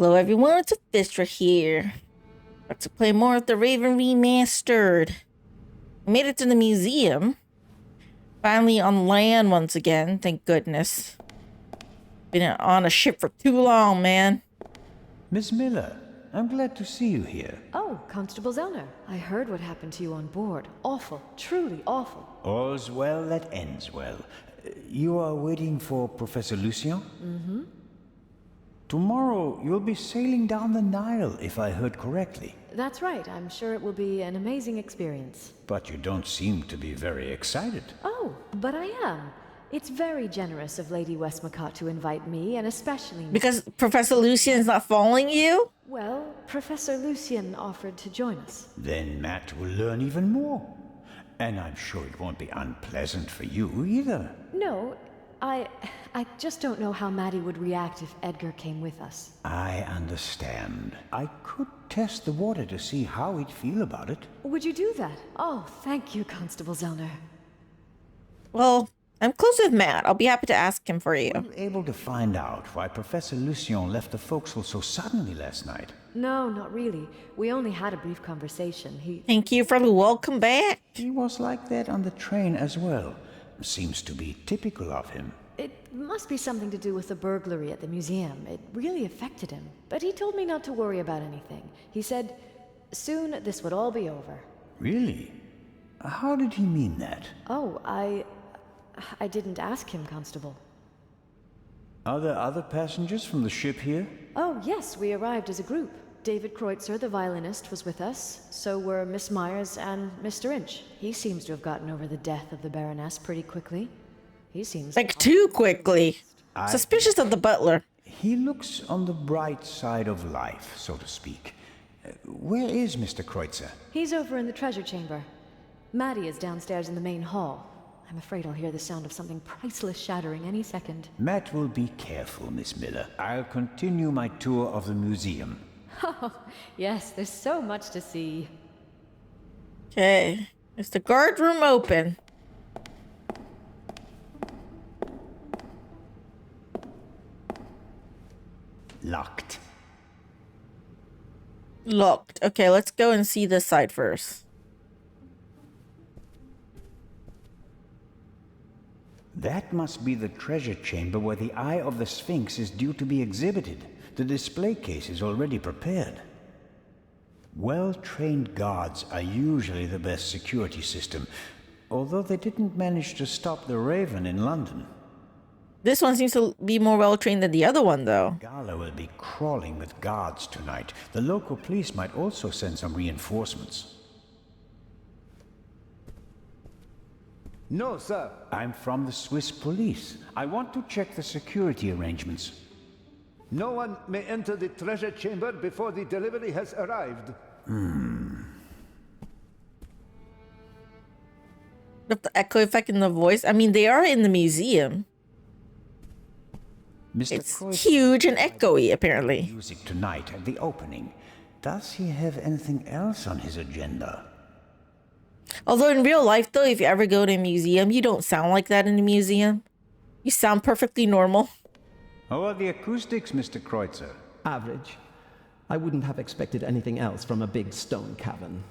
Hello everyone, it's Luphisra here. About to play more of the Raven Remastered. I made it to the museum. Finally on land once again, thank goodness. Been on a ship for too long, man. Miss Miller, I'm glad to see you here. Oh, Constable Zellner. I heard what happened to you on board. Awful. Truly awful. All's well that ends well. You are waiting for Professor Lucien? Mm-hmm. Tomorrow you'll be sailing down the Nile, if I heard correctly. That's right. I'm sure it will be an amazing experience. But you don't seem to be very excited. Oh, but I am. It's very generous of Lady Westmacott to invite me, and especially... Because Professor Lucien's not following you? Well, Professor Lucien offered to join us. Then Matt will learn even more. And I'm sure it won't be unpleasant for you either. No, I just don't know how Maddie would react if Edgar came with us. I understand. I could test the water to see how he'd feel about it. Would you do that? Oh, thank you, Constable Zellner. Well, I'm close with Matt. I'll be happy to ask him for you. Were you able to find out why Professor Lucien left the forecastle so suddenly last night? No, not really. We only had a brief conversation. Thank you for the welcome back. He was like that on the train as well. Seems to be typical of him. It must be something to do with the burglary at the museum. It really affected him. But he told me not to worry about anything. He said, soon this would all be over. Really? How did he mean that? Oh, I didn't ask him, Constable. Are there other passengers from the ship here? Oh, yes, we arrived as a group. David Kreutzer, the violinist, was with us. So were Miss Myers and Mr. Inch. He seems to have gotten over the death of the Baroness pretty quickly. He seems... Like, too quickly. Suspicious of the butler. He looks on the bright side of life, so to speak. Where is Mr. Kreutzer? He's over in the treasure chamber. Maddie is downstairs in the main hall. I'm afraid I'll hear the sound of something priceless shattering any second. Matt will be careful, Miss Miller. I'll continue my tour of the museum. Oh, yes, there's so much to see. Okay. Is the guard room open? Locked. Locked. Okay, let's go and see this side first. That must be the treasure chamber where the Eye of the Sphinx is due to be exhibited. The display case is already prepared. Well-trained guards are usually the best security system, although they didn't manage to stop the Raven in London. This one seems to be more well-trained than the other one, though. Gala will be crawling with guards tonight. The local police might also send some reinforcements. No, sir. I'm from the Swiss police. I want to check the security arrangements. No one may enter the treasure chamber before the delivery has arrived. The echo effect in the voice. I mean, they are in the museum. Mr. It's Kreutzer huge and echoey, apparently. music tonight at the opening. Does he have anything else on his agenda? Although in real life, though, if you ever go to a museum, you don't sound like that in a museum. You sound perfectly normal. How are the acoustics, Mr. Kreutzer? Average. I wouldn't have expected anything else from a big stone cavern.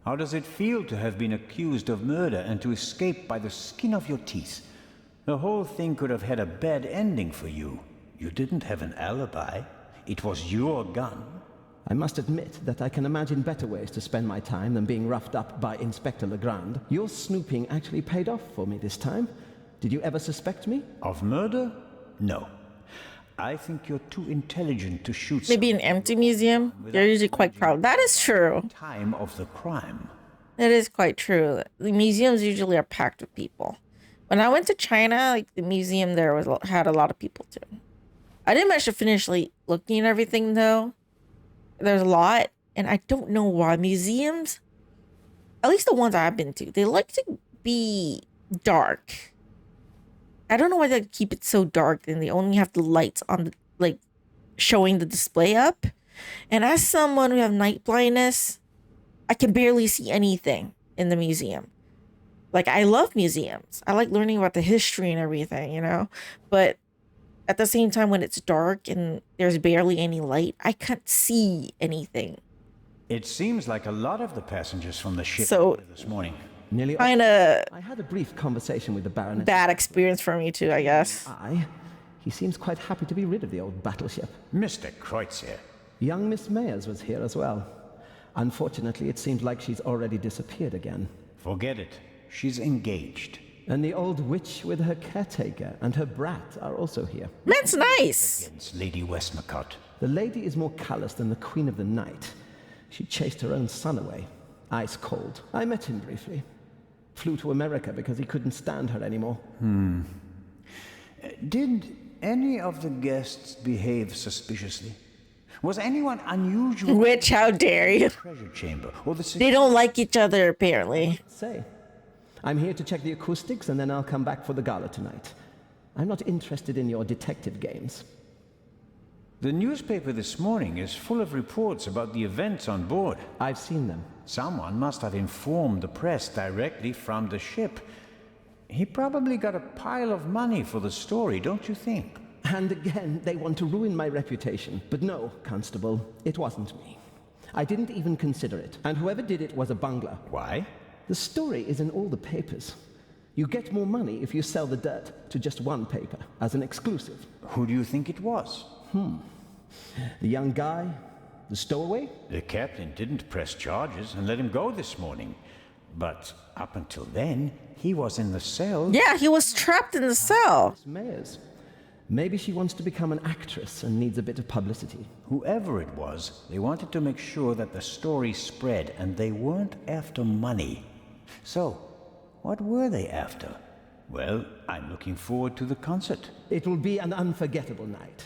How does it feel to have been accused of murder and to escape by the skin of your teeth? The whole thing could have had a bad ending for you. You didn't have an alibi. It was your gun. I must admit that I can imagine better ways to spend my time than being roughed up by Inspector Legrand. Your snooping actually paid off for me this time. Did you ever suspect me? Of murder? No. I think you're too intelligent to shoot Maybe an empty museum. They're usually quite crowded. That is true. time of the crime. That is quite true. The museums usually are packed with people. When I went to China, like the museum there had a lot of people too. I didn't manage to finish looking at everything though. There's a lot, and I don't know why museums, at least the ones I've been to, they like to be dark. I don't know why they keep it so dark and they only have the lights on, showing the display up. And as someone who have night blindness, I can barely see anything in the museum. Like, I love museums. I like learning about the history and everything, you know? But at the same time, when it's dark and there's barely any light, I can't see anything. It seems like a lot of the passengers from the ship So- were here this morning. Nearly all. Kind of I had a brief conversation with the Baroness. bad experience for me too, I guess. He seems quite happy to be rid of the old battleship. Mr. Kreutzer. Young Miss Mayers was here as well. Unfortunately, it seems like she's already disappeared again. Forget it. She's engaged. And the old witch with her caretaker and her brat are also here. That's nice. Against Lady Westmacott. The lady is more callous than the Queen of the Night. She chased her own son away, ice cold. I met him briefly. Flew to America because he couldn't stand her anymore. Did any of the guests behave suspiciously? Was anyone unusual Which, how dare you? in the treasure chamber? Or the They don't like each other, apparently. Say, I'm here to check the acoustics and then I'll come back for the gala tonight. I'm not interested in your detective games. The newspaper this morning is full of reports about the events on board. I've seen them. Someone must have informed the press directly from the ship. He probably got a pile of money for the story, don't you think? And again, they want to ruin my reputation. But no, Constable, it wasn't me. I didn't even consider it. And whoever did it was a bungler. Why? The story is in all the papers. You get more money if you sell the dirt to just one paper as an exclusive. Who do you think it was? The young guy, the stowaway? The captain didn't press charges and let him go this morning. But up until then, he was in the cell. Yeah, he was trapped in the cell. Mayors. Maybe she wants to become an actress and needs a bit of publicity. Whoever it was, they wanted to make sure that the story spread, and they weren't after money. So, what were they after? Well, I'm looking forward to the concert. It will be an unforgettable night.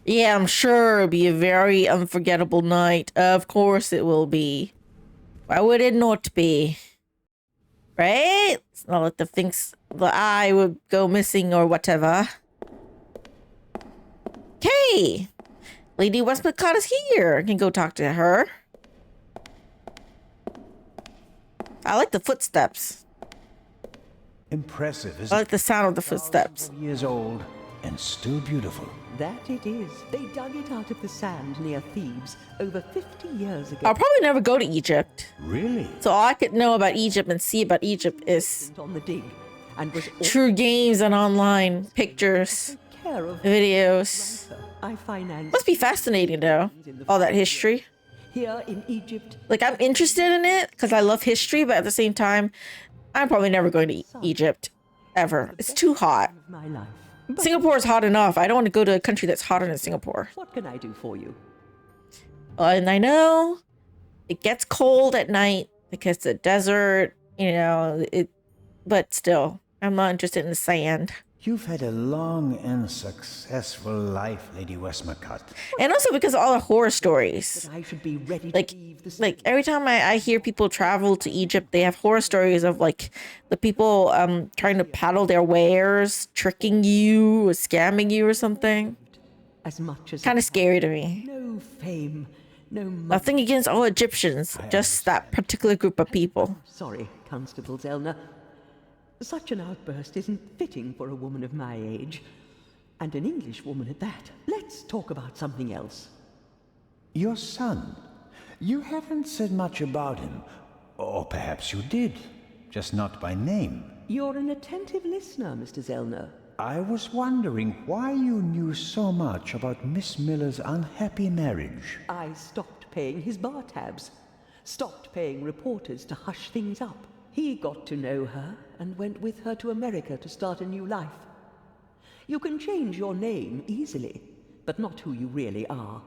Yeah, I'm sure it'll be a very unforgettable night. Of course it will be. Why would it not be? Right? It's not like the eye would go missing or whatever. Okay. Lady Westmacott is here. I can go talk to her. I like the footsteps. Impressive, I isn't like the sound of the it? footsteps. Years old and still beautiful. That it is. They dug it out of the sand near Thebes over 50 years ago. I'll probably never go to Egypt. Really? So all I could know about Egypt and see about Egypt is On the dig, and was true games and online pictures, take care of. videos. I financed Must be fascinating though, all that history. here in Egypt. Like I'm interested in it because I love history, but at the same time, I'm probably never going to Egypt ever. It's too hot. Of my life. Singapore is hot enough. I don't want to go to a country that's hotter than Singapore. What can I do for you? And I know it gets cold at night because it's a desert, you know, but still, I'm not interested in the sand. You've had a long and successful life, Lady Westmacott. And also because of all the horror stories. I should be ready Like to leave the like every time I hear people travel to Egypt, they have horror stories of like the people trying to paddle their wares, tricking you or scamming you or something. as much as Kind of scary to me. no fame, no money. Nothing against all Egyptians, just that particular group of people. Sorry, Constable Zellner. Such an outburst isn't fitting for a woman of my age. And an English woman at that. Let's talk about something else. Your son. You haven't said much about him. Or perhaps you did, just not by name. You're an attentive listener, Mr. Zellner. I was wondering why you knew so much about Miss Miller's unhappy marriage. I stopped paying his bar tabs. Stopped paying reporters to hush things up. He got to know her and went with her to America to start a new life. You can change your name easily, but not who you really are.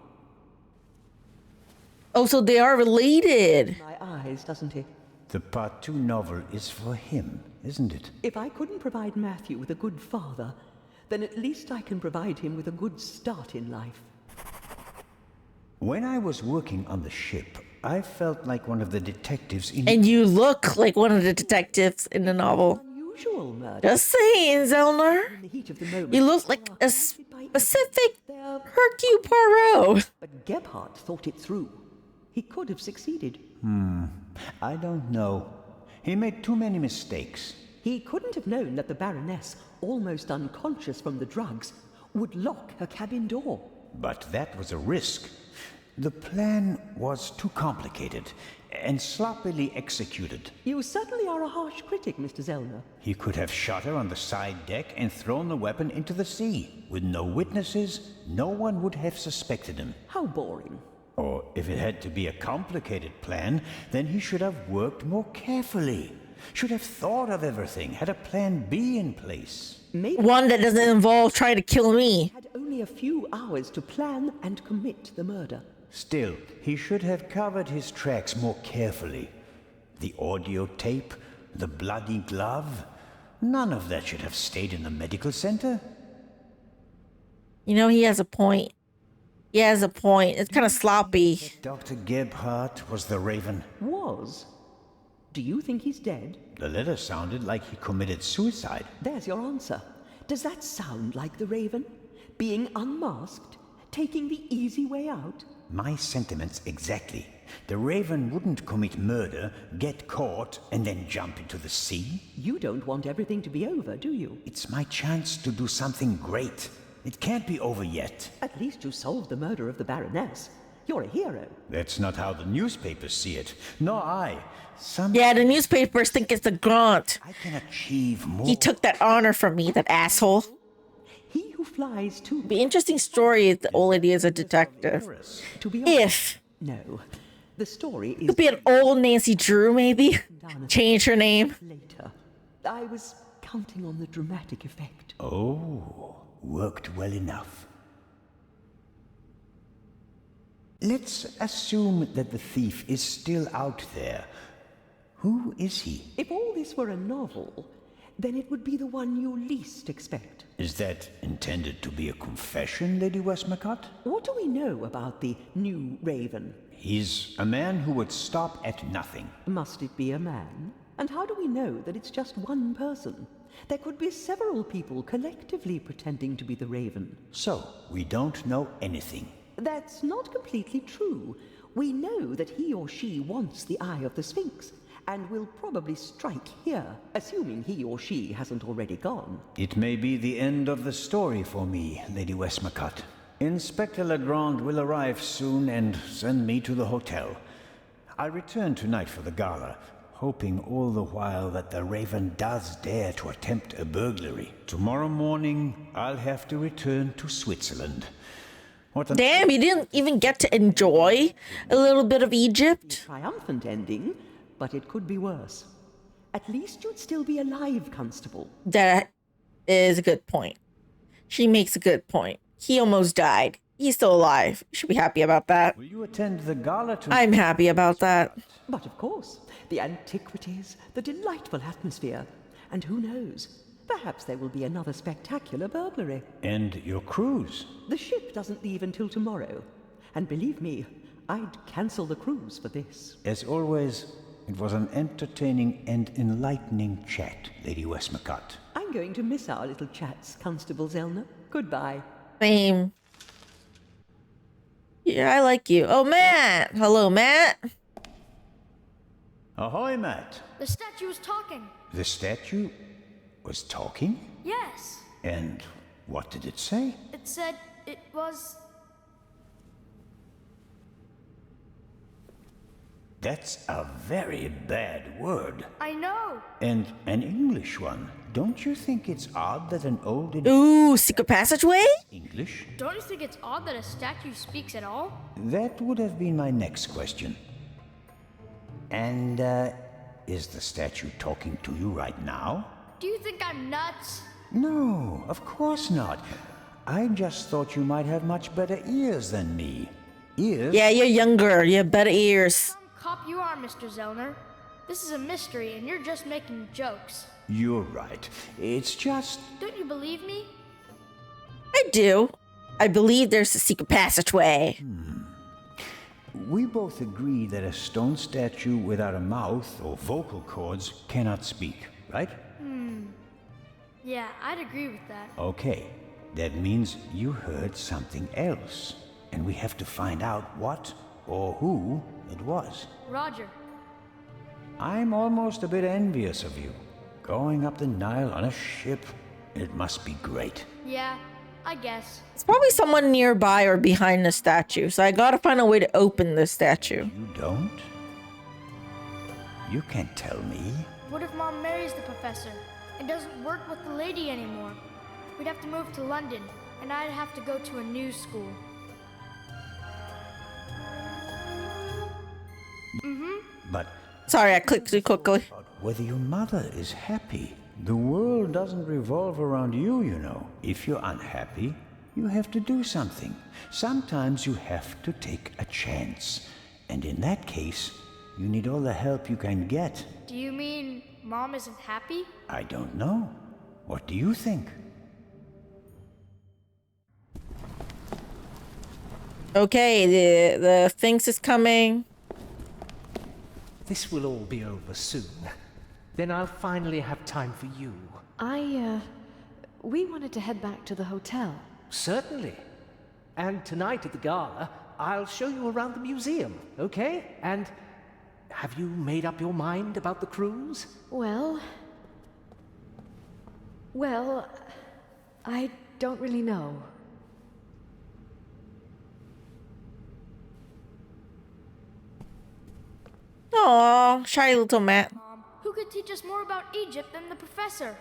Oh, so they are related. My eyes, doesn't he? The Part 2 novel is for him, isn't it? If I couldn't provide Matthew with a good father, then at least I can provide him with a good start in life. When I was working on the ship, I felt like one of the detectives in... And you look like one of the detectives in the novel. Unusual murder. Just saying, Zellner. In the heat of the moment. You look like a specific There, Hercule Poirot. but Gebhardt thought it through. He could have succeeded. I don't know. He made too many mistakes. He couldn't have known that the Baroness, almost unconscious from the drugs, would lock her cabin door. But that was a risk. The plan was too complicated and sloppily executed. You certainly are a harsh critic, Mr. Zellner. He could have shot her on the side deck and thrown the weapon into the sea. With no witnesses, no one would have suspected him. How boring. Or if it had to be a complicated plan, then he should have worked more carefully. Should have thought of everything, had a plan B in place. Maybe One that doesn't involve trying to kill me. he had only a few hours to plan and commit the murder. Still, he should have covered his tracks more carefully. The audio tape, the bloody glove, none of that should have stayed in the medical center. You know, he has a point. He has a point. It's kind of sloppy. Dr. Gebhardt was the Raven. Was? Do you think he's dead? The letter sounded like he committed suicide. There's your answer. Does that sound like the Raven? Being unmasked? Taking the easy way out? My sentiments exactly. The Raven wouldn't commit murder, get caught, and then jump into the sea. You don't want everything to be over, do you? It's my chance to do something great. It can't be over yet. At least you solved the murder of the Baroness. You're a hero. That's not how the newspapers see it. Nor I. Yeah, the newspapers think it's the Grant. I can achieve more. He took that honor from me, that asshole. He who flies too Be interesting story if the old lady is a detective. to be honest. If. No. The story is Could be an old Nancy Drew, maybe. Change her name. later. I was counting on the dramatic effect. Oh, worked well enough. Let's assume that the thief is still out there. Who is he? If all this were a novel, then it would be the one you least expect. Is that intended to be a confession, Lady Westmacott? What do we know about the new Raven? He's a man who would stop at nothing. Must it be a man? And how do we know that it's just one person? There could be several people collectively pretending to be the Raven. So, we don't know anything. That's not completely true. We know that he or she wants the eye of the Sphinx, and will probably strike here, assuming he or she hasn't already gone. It may be the end of the story for me, Lady Westmacott. Inspector Legrand will arrive soon and send me to the hotel. I return tonight for the gala, hoping all the while that the Raven does dare to attempt a burglary. Tomorrow morning, I'll have to return to Switzerland. Damn, you didn't even get to enjoy a little bit of Egypt. Triumphant ending, but it could be worse. At least you'd still be alive, Constable. That is a good point. She makes a good point. He almost died. He's still alive. You should be happy about that. Will you attend the gala tonight? I'm happy about that. But of course, the antiquities, the delightful atmosphere, and who knows, perhaps there will be another spectacular burglary. And your cruise? The ship doesn't leave until tomorrow, and believe me, I'd cancel the cruise for this. As always, it was an entertaining and enlightening chat, Lady Westmacott. I'm going to miss our little chats, Constable Zellner. Goodbye. Same. Yeah, I like you. Oh, Matt. Hello, Matt. Ahoy, Matt. The statue was talking. The statue was talking? Yes. And what did it say? It said it was... That's a very bad word. I know. And an English one. Don't you think it's odd that an old Ooh, secret passageway? English? Don't you think it's odd that a statue speaks at all? That would have been my next question. And, is the statue talking to you right now? Do you think I'm nuts? No, of course not. I just thought you might have much better ears than me. Ears? Yeah, you're younger. You have better ears. Some cop you are, Mr. Zellner. This is a mystery, and you're just making jokes. You're right. It's just... Don't you believe me? I do. I believe there's a secret passageway. We both agree that a stone statue without a mouth or vocal cords cannot speak, right? Yeah, I'd agree with that. Okay. That means you heard something else. And we have to find out what or who it was. Roger. I'm almost a bit envious of you. Going up the Nile on a ship, it must be great. Yeah, I guess. It's probably someone nearby or behind the statue, so I gotta find a way to open the statue. You don't? You can't tell me. What if Mom marries the professor and doesn't work with the lady anymore? We'd have to move to London, and I'd have to go to a new school. But Sorry, I clicked too quickly. whether your mother is happy, the world doesn't revolve around you, you know. If you're unhappy, you have to do something. Sometimes you have to take a chance. And in that case, you need all the help you can get. Do you mean Mom isn't happy? I don't know. What do you think? Okay, the Sphinx is coming. This will all be over soon. Then I'll finally have time for you. We wanted to head back to the hotel. Certainly. And tonight at the gala, I'll show you around the museum, okay? And have you made up your mind about the cruise? Well, I don't really know. Aw, shy little Matt. Who could teach us more about Egypt than the professor?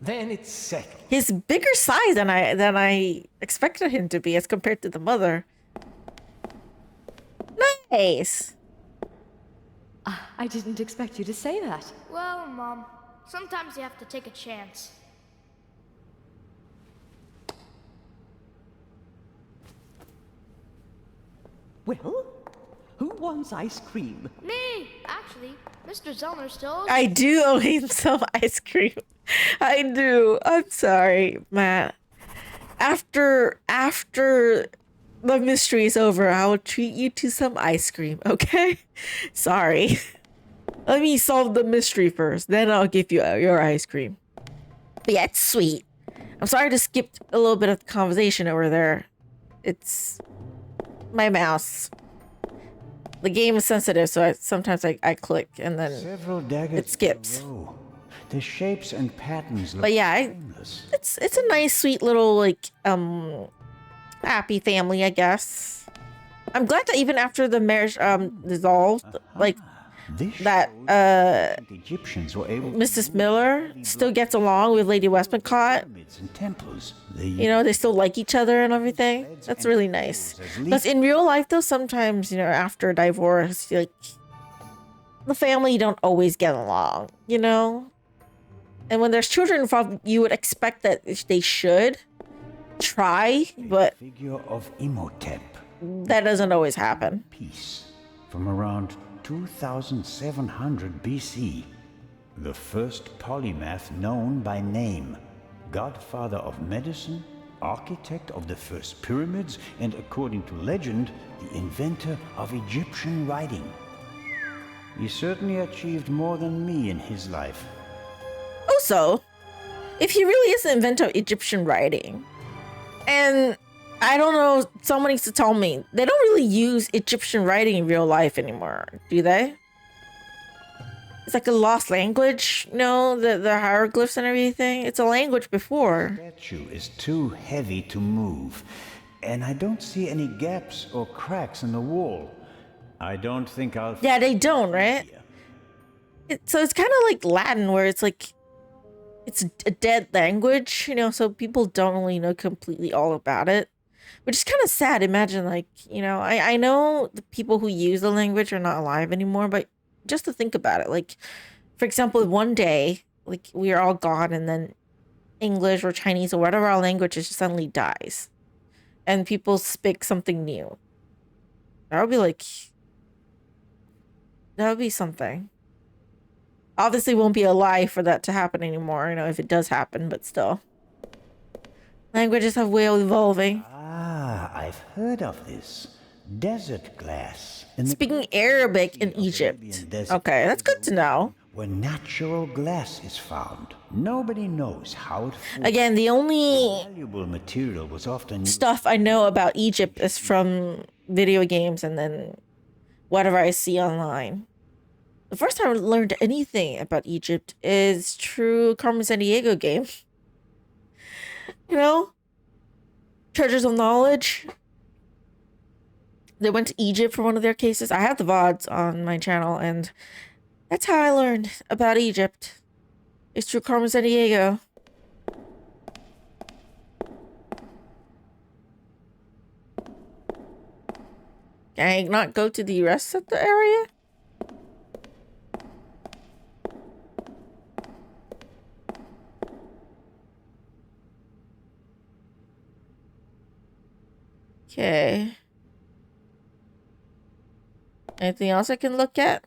Then it's settled. He's bigger size than I expected him to be as compared to the mother. Nice. I didn't expect you to say that. Well, Mom, sometimes you have to take a chance. Well, who wants ice cream? Me! Actually, Mr. Zellner still owes I do owe him some ice cream. I do. I'm sorry, Matt. After the mystery is over, I will treat you to some ice cream, okay? Sorry. Let me solve the mystery first, then I'll give you your ice cream. But yeah, it's sweet. I'm sorry to skip a little bit of the conversation over there. It's my mouse. The game is sensitive, so sometimes I click and then Several daggers it skips. in a row. The shapes and patterns look But yeah, timeless. it's a nice, sweet little like happy family, I guess. I'm glad that even after the marriage dissolved, like This that shows that Egyptians were able to Mrs. move Miller still gets along with Lady Westmacott. pyramids and temples. You know, they still like each other and everything. That's really nice. Because in real life, though, sometimes, you know, after divorce, like, the family don't always get along, you know? And when there's children involved, you would expect that they should try, but figure of Imhotep, that doesn't always happen. piece from around 2700 BC. The first polymath known by name. Godfather of medicine, architect of the first pyramids, and according to legend, the inventor of Egyptian writing. He certainly achieved more than me in his life. Also, if he really is the inventor of Egyptian writing, and I don't know, someone needs to tell me, they don't really use Egyptian writing in real life anymore, do they? It's like a lost language, you know, the hieroglyphs and everything. It's a language before. The statue is too heavy to move, and I don't see any gaps or cracks in the wall. I don't think I'll... Yeah, they don't, right? So it's kind of like Latin, where it's like, it's a dead language, you know, so people don't really know completely all about it. Which is kind of sad. Imagine, like, you know, I know the people who use the language are not alive anymore, but just to think about it, like, for example, one day, like, we are all gone and then English or Chinese or whatever our language is just suddenly dies. And people speak something new. That would be like... That would be something. Obviously won't be alive for that to happen anymore, you know, if it does happen, but still. Languages have way of evolving. Ah, I've heard of this. Desert glass. In the Speaking Arabic in Sea of Egypt. Arabian desert, Okay, that's good to know. where natural glass is found. Nobody knows how it formed. Again, the only Valuable material was often used stuff I know about Egypt is from video games and then whatever I see online. The first time I learned anything about Egypt is through Carmen Sandiego game. You know? Treasures of knowledge. They went to Egypt for one of their cases. I have the VODs on my channel, and that's how I learned about Egypt. It's through Carmen Sandiego. Can I not go to the rest of the area? Okay. Anything else I can look at?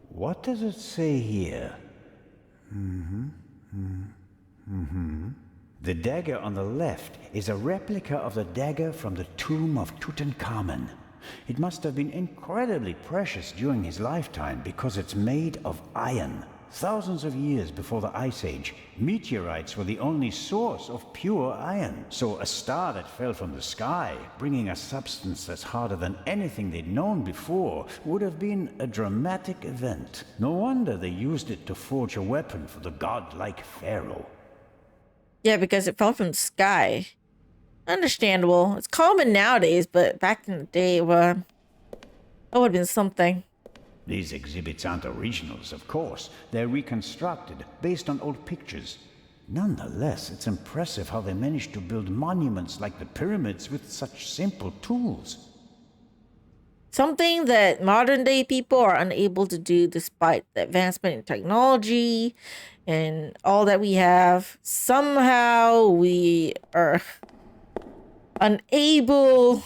What does it say here? The dagger on the left is a replica of the dagger from the tomb of Tutankhamun. It must have been incredibly precious during his lifetime because it's made of iron. Thousands of years before the Ice Age, meteorites were the only source of pure iron. So a star that fell from the sky, bringing a substance that's harder than anything they'd known before, would have been a dramatic event. No wonder they used it to forge a weapon for the godlike pharaoh. Yeah, because it fell from the sky. Understandable. It's common nowadays, but back in the day, well, that would have been something. These exhibits aren't originals, of course. They're reconstructed, based on old pictures. Nonetheless, it's impressive how they managed to build monuments like the pyramids with such simple tools. Something that modern day people are unable to do despite the advancement in technology and all that we have. Somehow we are unable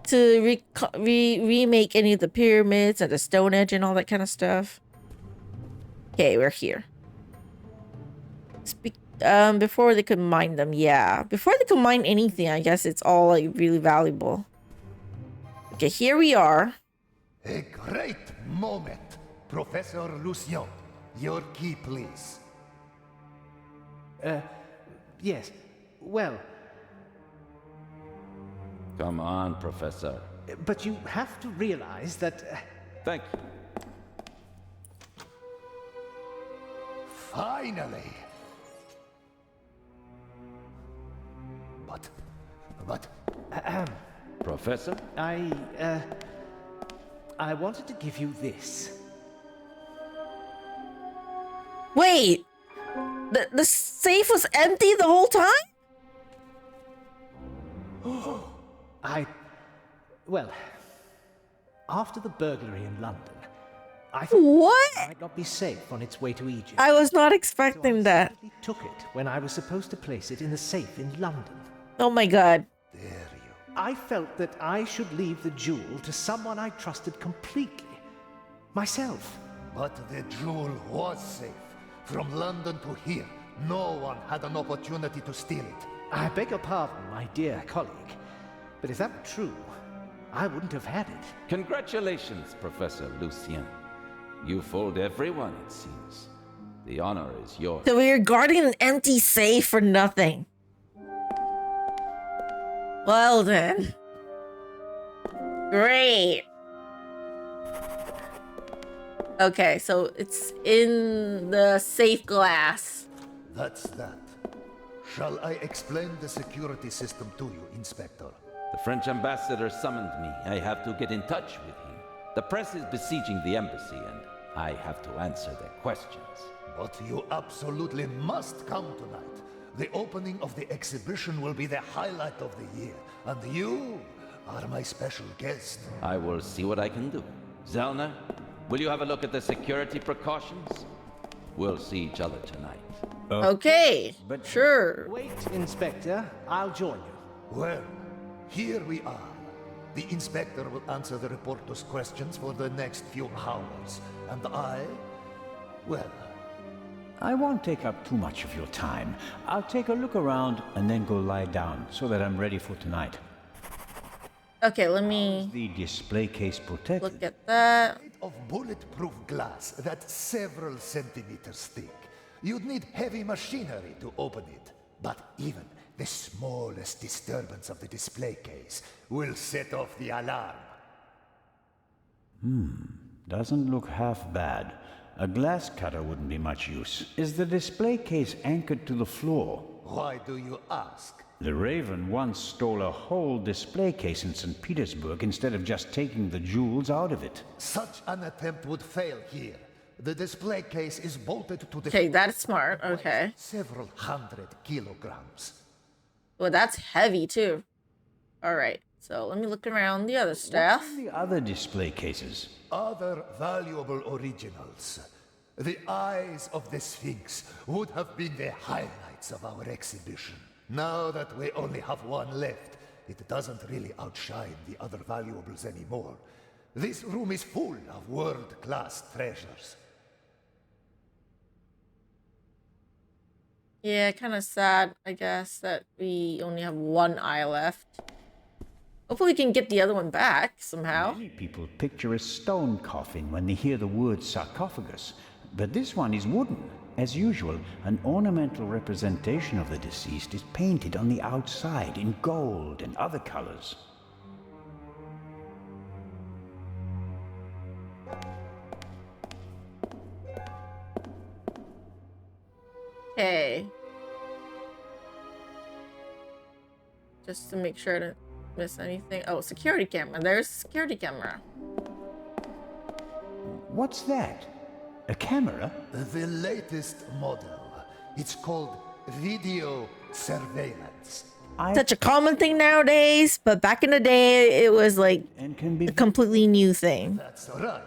to remake any of the pyramids and the Stone Age and all that kind of stuff. Okay, we're here. Before they could mine them, yeah. Before they could mine anything, I guess it's all like really valuable. Okay, here we are. A great moment. Professor Lucien, your key, please. Yes. Well, Come on, Professor. but you have to realize that... Thank you. Finally! But... Professor? I wanted to give you this. Wait! The safe was empty the whole time? Well, after the burglary in London, I thought What? it might not be safe on its way to Egypt. I was not So expecting I that. secretly took it when I was supposed to place it in the safe in London. Oh my god. I felt that I should leave the jewel to someone I trusted completely. Myself. But the jewel was safe. From London to here, no one had an opportunity to steal it. I beg your pardon, my dear colleague. But if that were true, I wouldn't have had it. Congratulations, Professor Lucien. You fooled everyone, it seems. The honor is yours. So we were guarding an empty safe for nothing. Well then. Great. Okay, so it's in the safe glass. That's that. Shall I explain the security system to you, Inspector? The French ambassador summoned me. I have to get in touch with him. The press is besieging the embassy, and I have to answer their questions. But you absolutely must come tonight. The opening of the exhibition will be the highlight of the year, and you are my special guest. I will see what I can do. Zellner, will you have a look at the security precautions? We'll see each other tonight. Okay, but sure. Wait, Inspector. I'll join you. Well, here we are. The Inspector will answer the reporter's questions for the next few hours. And well... I won't take up too much of your time. I'll take a look around and then go lie down so that I'm ready for tonight. Okay, let me Is the display case protected? look at that. Made of bulletproof glass that's several centimeters thick. You'd need heavy machinery to open it. But even the smallest disturbance of the display case will set off the alarm. Doesn't look half bad. A glass cutter wouldn't be much use. Is the display case anchored to the floor? Why do you ask? The Raven once stole a whole display case in St. Petersburg instead of just taking the jewels out of it. Such an attempt would fail here. The display case is bolted to the... Okay, that's smart. Okay. Several hundred kilograms. Well, that's heavy too. All right. So let me look around the other stuff. What are the other display cases? Other valuable originals. The eyes of the Sphinx would have been the highlights of our exhibition. Now that we only have one left, it doesn't really outshine the other valuables anymore. This room is full of world-class treasures. Yeah, kind of sad, I guess, that we only have one eye left. Hopefully we can get the other one back somehow. Many people picture a stone coffin when they hear the word sarcophagus, but this one is wooden. As usual, an ornamental representation of the deceased is painted on the outside in gold and other colors. Okay. Just to make sure I don't miss anything. Oh, security camera. There's a security camera. What's that? A camera? The latest model. It's called video surveillance. Such a common thing nowadays, but back in the day, it was like a completely new thing. That's right.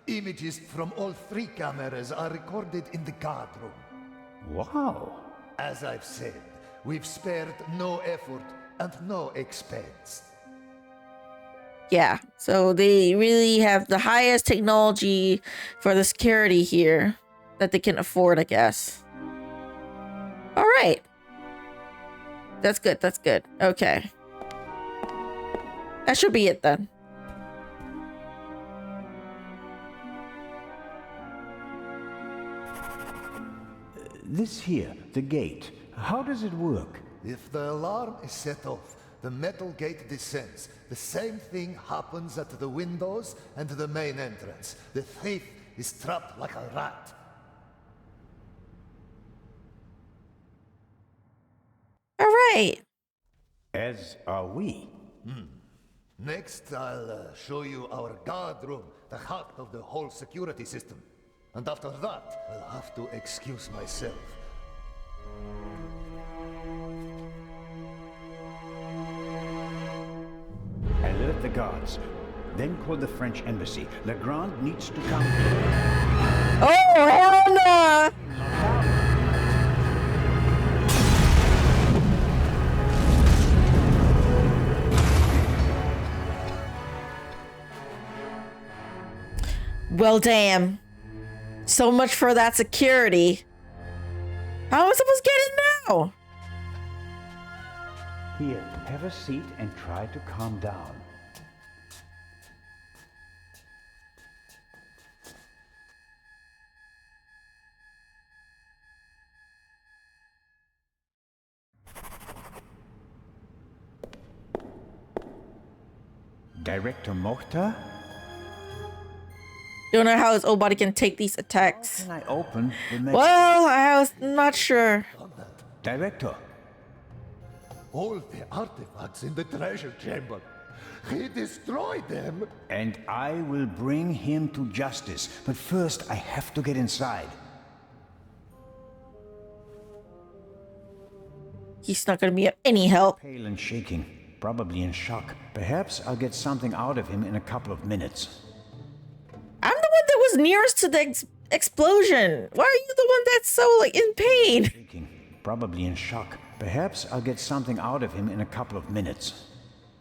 Images from all 3 cameras are recorded in the guard room. Wow. As I've said, we've spared no effort and no expense. Yeah, so they really have the highest technology for the security here that they can afford, I guess. All right. That's good, that's good. Okay. That should be it then. This here, the gate. How does it work? If the alarm is set off, the metal gate descends. The same thing happens at the windows and the main entrance. The thief is trapped like a rat. All right. As are we. Next, I'll show you our guard room, the heart of the whole security system. And after that, I'll have to excuse myself. Alert the guards. Then call the French embassy. Legrand needs to come. Oh, hell no! Well, damn. So much for that security. How am I supposed to get in now? Here, have a seat and try to calm down. Director Mokhtar? Don't know how his old body can take these attacks. Can I open the Well, I was not sure. Director. All the artifacts in the treasure chamber. He destroyed them. And I will bring him to justice. But first, I have to get inside. He's not going to be of any help. Pale and shaking, probably in shock. Perhaps I'll get something out of him in a couple of minutes. I'm the one that was nearest to the explosion. Why are you the one that's so, like, in pain? Shaking, probably in shock. Perhaps I'll get something out of him in a couple of minutes.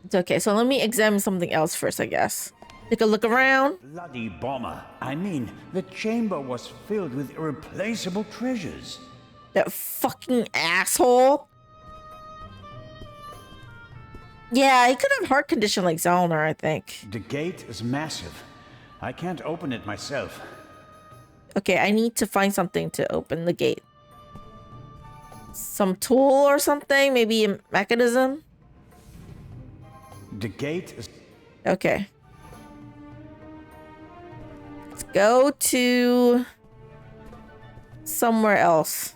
It's okay, so let me examine something else first, I guess. Take a look around. Bloody bomber. I mean, the chamber was filled with irreplaceable treasures. That fucking asshole. Yeah, he could have heart condition like Zellner, I think. The gate is massive. I can't open it myself. Okay, I need to find something to open the gate. Some tool or something? Maybe a mechanism? The gate is... Okay. Go to somewhere else.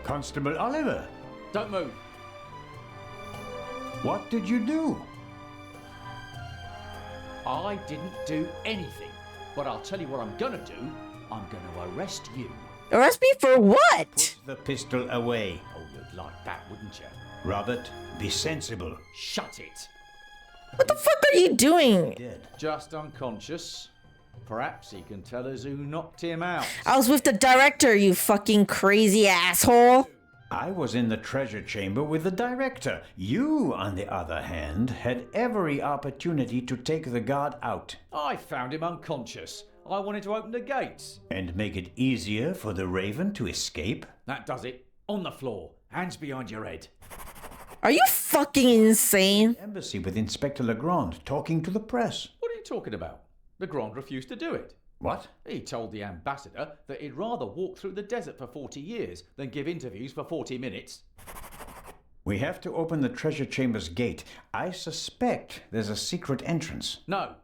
Constable Oliver, Don't move. what did you do? I didn't do anything. But I'll tell you what I'm gonna do. I'm gonna arrest you. Arrest me for what? Put the pistol away. Oh, you'd like that, wouldn't you? Robert, be sensible. Shut it. What the fuck are you doing? Dead. Just unconscious. Perhaps he can tell us who knocked him out. I was with the director, you fucking crazy asshole. I was in the treasure chamber with the director. You, on the other hand, had every opportunity to take the guard out. I found him unconscious. I wanted to open the gates. And make it easier for the Raven to escape? That does it. On the floor. Hands behind your head. Are you fucking insane? Embassy with Inspector Legrand talking to the press. What are you talking about? Legrand refused to do it. What? He told the ambassador that he'd rather walk through the desert for 40 years than give interviews for 40 minutes. We have to open the treasure chamber's gate. I suspect there's a secret entrance. No.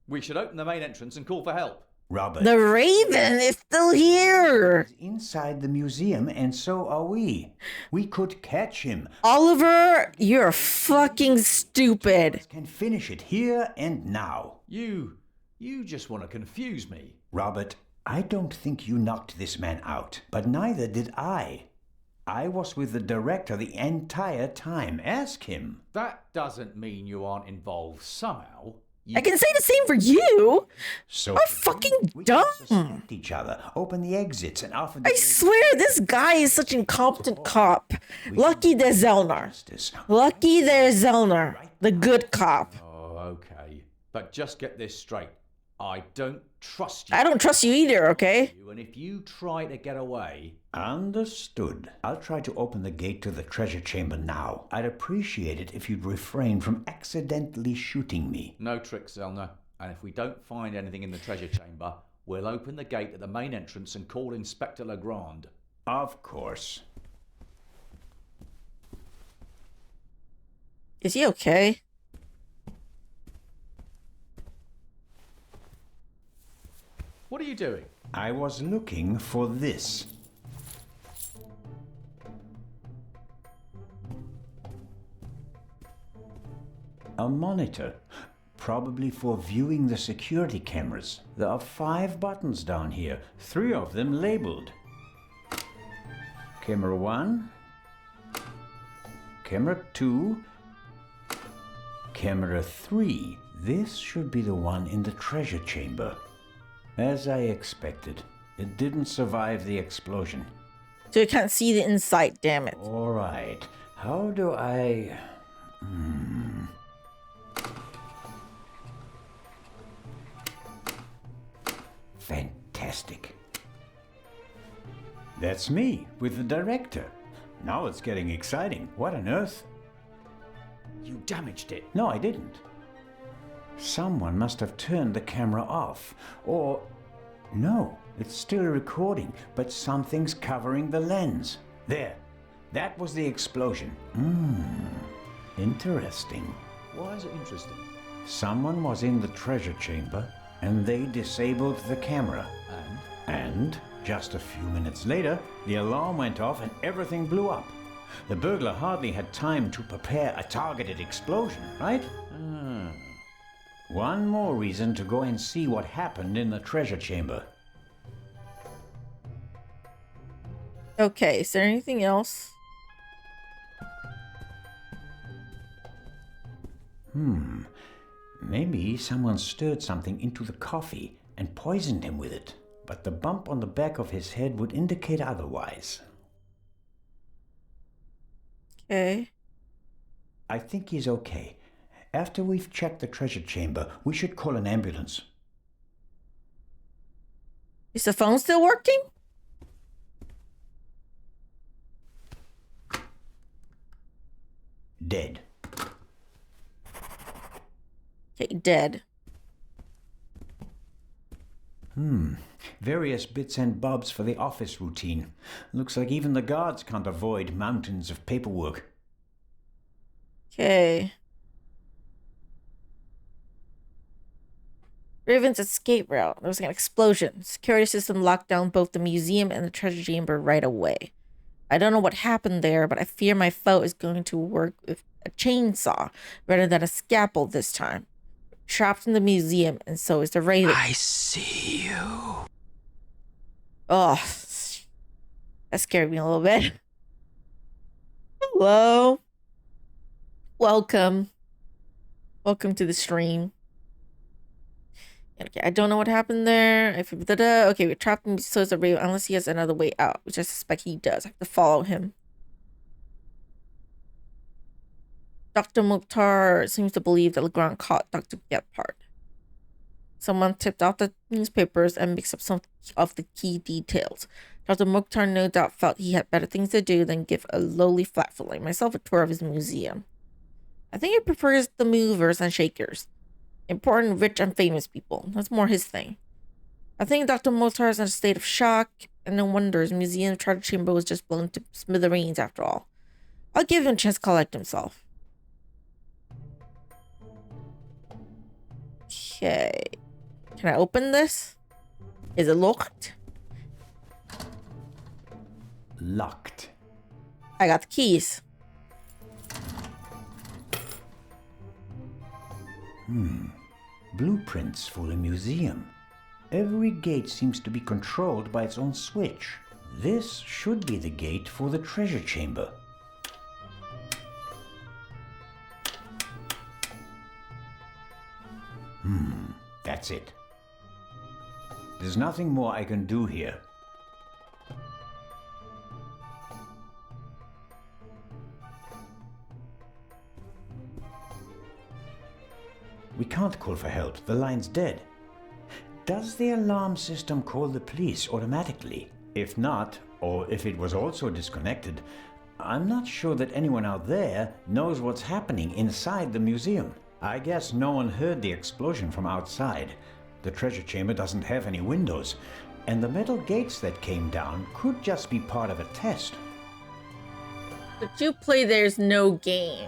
We should open the main entrance and call for help. Robert. The Raven is still here. He's inside the museum, and so are we. We could catch him. Oliver, you're fucking stupid. Can finish it here and now. You just want to confuse me. Robert, I don't think you knocked this man out, but neither did I. I was with the director the entire time. Ask him. That doesn't mean you aren't involved somehow. I can say the same for you. So You're fucking we can dumb. suspect each other, open the exits, and offer. I swear this guy is such an incompetent cop. Lucky there's Zellner. Lucky there's Zellner, the good cop. Oh, okay. But just get this straight. I don't trust you. I don't trust you either, okay? And if you try to get away... Understood. I'll try to open the gate to the treasure chamber now. I'd appreciate it if you'd refrain from accidentally shooting me. No tricks, Zellner. And if we don't find anything in the treasure chamber, we'll open the gate at the main entrance and call Inspector Legrand. Of course. Is he okay? What are you doing? I was looking for this. A monitor, probably for viewing the security cameras. There are 5 buttons down here, 3 of them labeled. Camera 1, camera 2, camera 3. This should be the one in the treasure chamber. As I expected, it didn't survive the explosion. So you can't see the inside, damn it. All right, how do I... Fantastic. That's me, with the director. Now it's getting exciting. What on earth? You damaged it. No, I didn't. Someone must have turned the camera off. Or... no, it's still recording, but something's covering the lens. There. That was the explosion. Interesting. Why is it interesting? Someone was in the treasure chamber, and they disabled the camera. And just a few minutes later, the alarm went off and everything blew up. The burglar hardly had time to prepare a targeted explosion, right? One more reason to go and see what happened in the treasure chamber. Okay, is there anything else? Maybe someone stirred something into the coffee and poisoned him with it. But the bump on the back of his head would indicate otherwise. Okay. I think he's okay. After we've checked the treasure chamber, we should call an ambulance. Is the phone still working? Dead. Okay, dead. Various bits and bobs for the office routine. Looks like even the guards can't avoid mountains of paperwork. Okay. Raven's escape route. There was an explosion. Security system locked down both the museum and the treasure chamber right away. I don't know what happened there, but I fear my foe is going to work with a chainsaw rather than a scalpel this time. Trapped in the museum, and so is the Raven. I see you. Oh, that scared me a little bit. Hello. Welcome. Welcome to the stream. Okay, I don't know what happened there. Okay, we're trapped in so is the Raven unless he has another way out, which I suspect he does. I have to follow him. Dr. Mukhtar seems to believe that Legrand caught Dr. Gephardt. Someone tipped off the newspapers and mixed up some of the key details. Dr. Mukhtar no doubt felt he had better things to do than give a lowly flatfoot like myself a tour of his museum. I think he prefers the movers and shakers. Important, rich, and famous people. That's more his thing. I think Dr. Mukhtar is in a state of shock, and no wonder his museum treasure chamber was just blown to smithereens after all. I'll give him a chance to collect himself. Okay. Can I open this? Is it locked? Locked. I got the keys. Blueprints for a museum. Every gate seems to be controlled by its own switch. This should be the gate for the treasure chamber. That's it. There's nothing more I can do here. We can't call for help. The line's dead. Does the alarm system call the police automatically? If not, or if it was also disconnected, I'm not sure that anyone out there knows what's happening inside the museum. I guess no one heard the explosion from outside. The treasure chamber doesn't have any windows, and the metal gates that came down could just be part of a test. But you play There's No Game.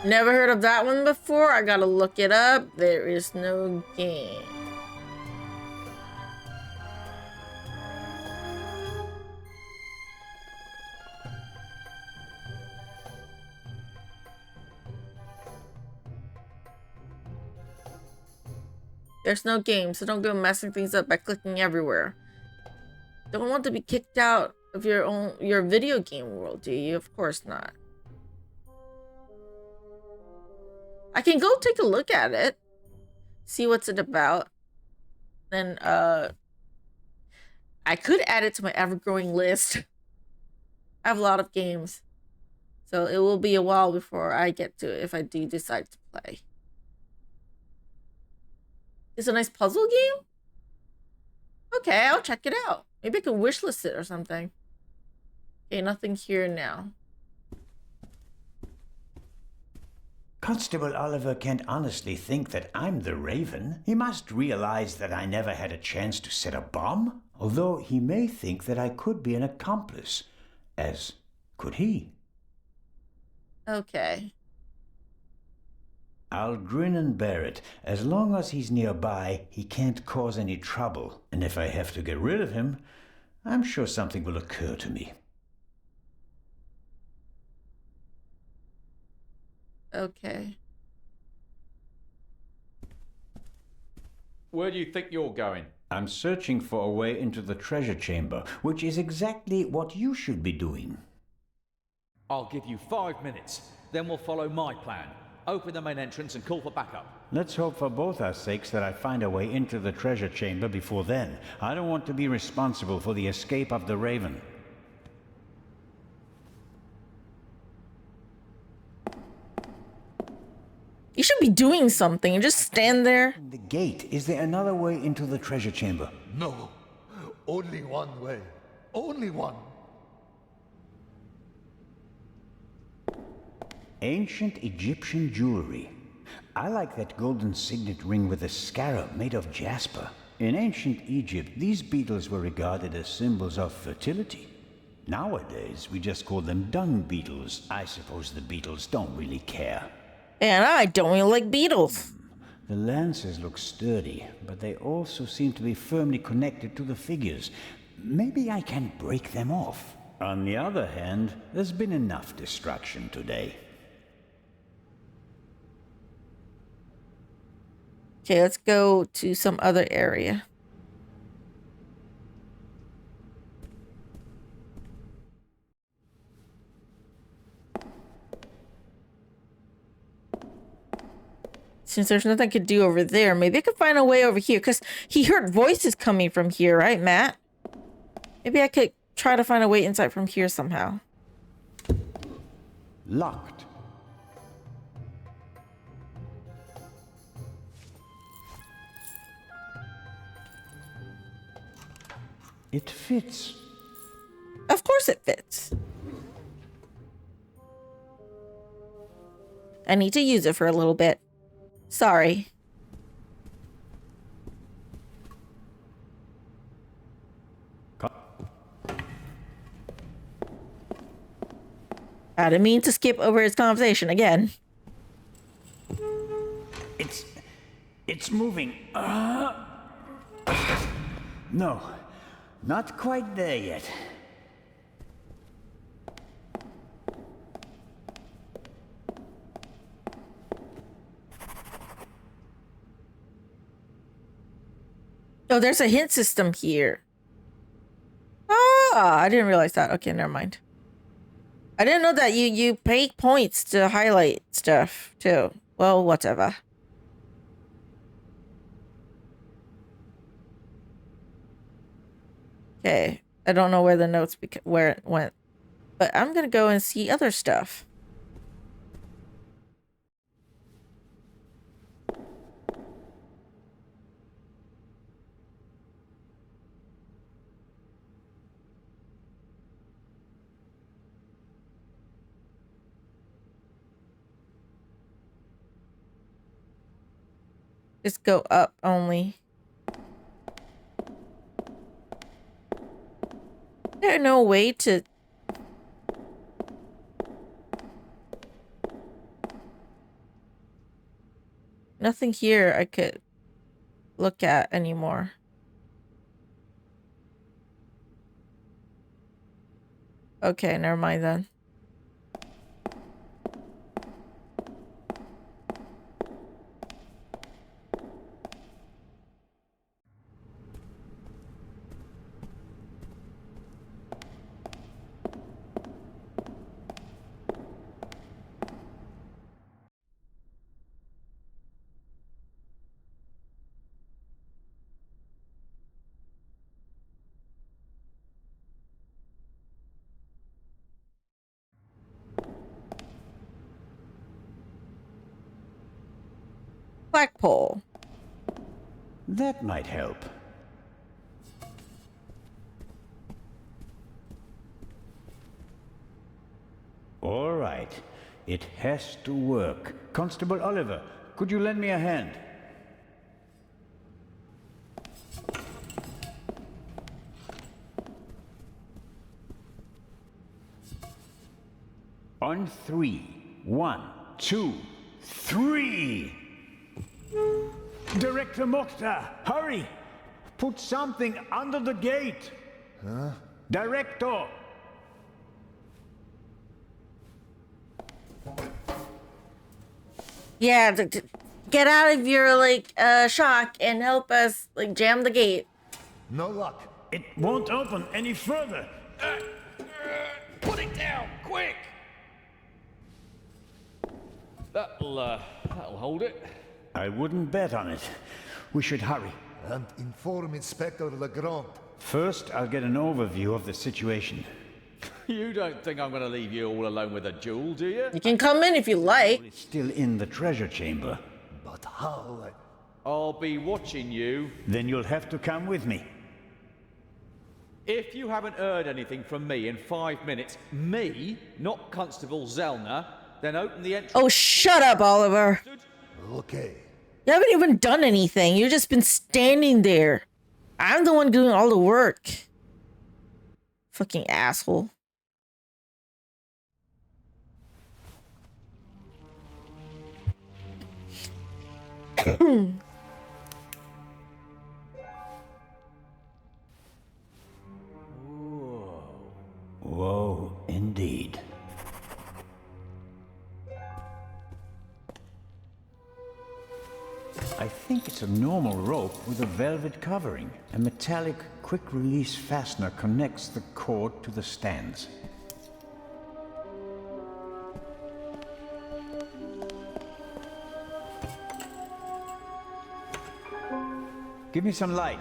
Never heard of that one before? I gotta look it up. There is no game. There's no game, so don't go messing things up by clicking everywhere. Don't want to be kicked out of your video game world, do you? Of course not. I can go take a look at it, see what's it about. Then I could add it to my ever-growing list. I have a lot of games, so it will be a while before I get to it if I do decide to play. It's a nice puzzle game? Okay, I'll check it out. Maybe I can wishlist it or something. Okay, nothing here now. Constable Oliver can't honestly think that I'm the Raven. He must realize that I never had a chance to set a bomb. Although he may think that I could be an accomplice. As could he. Okay. I'll grin and bear it. As long as he's nearby, he can't cause any trouble. And if I have to get rid of him, I'm sure something will occur to me. Okay. Where do you think you're going? I'm searching for a way into the treasure chamber, which is exactly what you should be doing. I'll give you 5 minutes. Then we'll follow my plan. Open the main entrance and call for backup. Let's hope for both our sakes that I find a way into the treasure chamber before then. I don't want to be responsible for the escape of the Raven. You should be doing something and just stand there. The gate. Is there another way into the treasure chamber? No. Only one way. Only one. Ancient Egyptian jewelry. I like that golden signet ring with a scarab made of jasper. In ancient Egypt, these beetles were regarded as symbols of fertility. Nowadays, we just call them dung beetles. I suppose the beetles don't really care. And I don't really like beetles. The lances look sturdy, but they also seem to be firmly connected to the figures. Maybe I can break them off. On the other hand, there's been enough distraction today. Okay, let's go to some other area. Since there's nothing I could do over there, maybe I could find a way over here, because he heard voices coming from here, right, Matt? Maybe I could try to find a way inside from here somehow. Locked. It fits. Of course it fits. I need to use it for a little bit. Sorry. I didn't mean to skip over his conversation again. It's moving. No, not quite there yet. Oh, there's a hint system here. Ah, I didn't realize that. Okay, never mind. I didn't know that you pay points to highlight stuff too. Well, whatever. Okay, I don't know where the notes where it went, but I'm gonna go and see other stuff. Just go up only. There's no way to... Nothing here I could look at anymore. Okay, never mind then. Flagpole. That might help. All right. It has to work. Constable Oliver, could you lend me a hand? On 3. 1, 2, 3! Director Mokhtar, hurry! Put something under the gate! Huh? Director! Yeah, get out of your, shock and help us, jam the gate. No luck. It won't open any further. Put it down, quick! That'll hold it. I wouldn't bet on it. We should hurry. And inform Inspector Legrand. First, I'll get an overview of the situation. You don't think I'm going to leave you all alone with a jewel, do you? You can come in if you like. It's still in the treasure chamber. But how? I'll be watching you. Then you'll have to come with me. If you haven't heard anything from me in 5 minutes, me, not Constable Zellner, then open the entrance. Oh, shut up, Oliver. Okay. You haven't even done anything. You've just been standing there. I'm the one doing all the work. Fucking asshole. Whoa, indeed. I think it's a normal rope with a velvet covering. A metallic quick-release fastener connects the cord to the stands. Give me some light.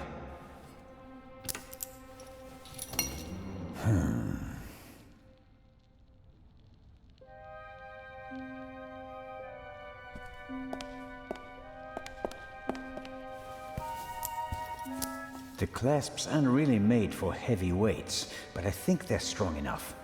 The clasps aren't really made for heavy weights, but I think they're strong enough.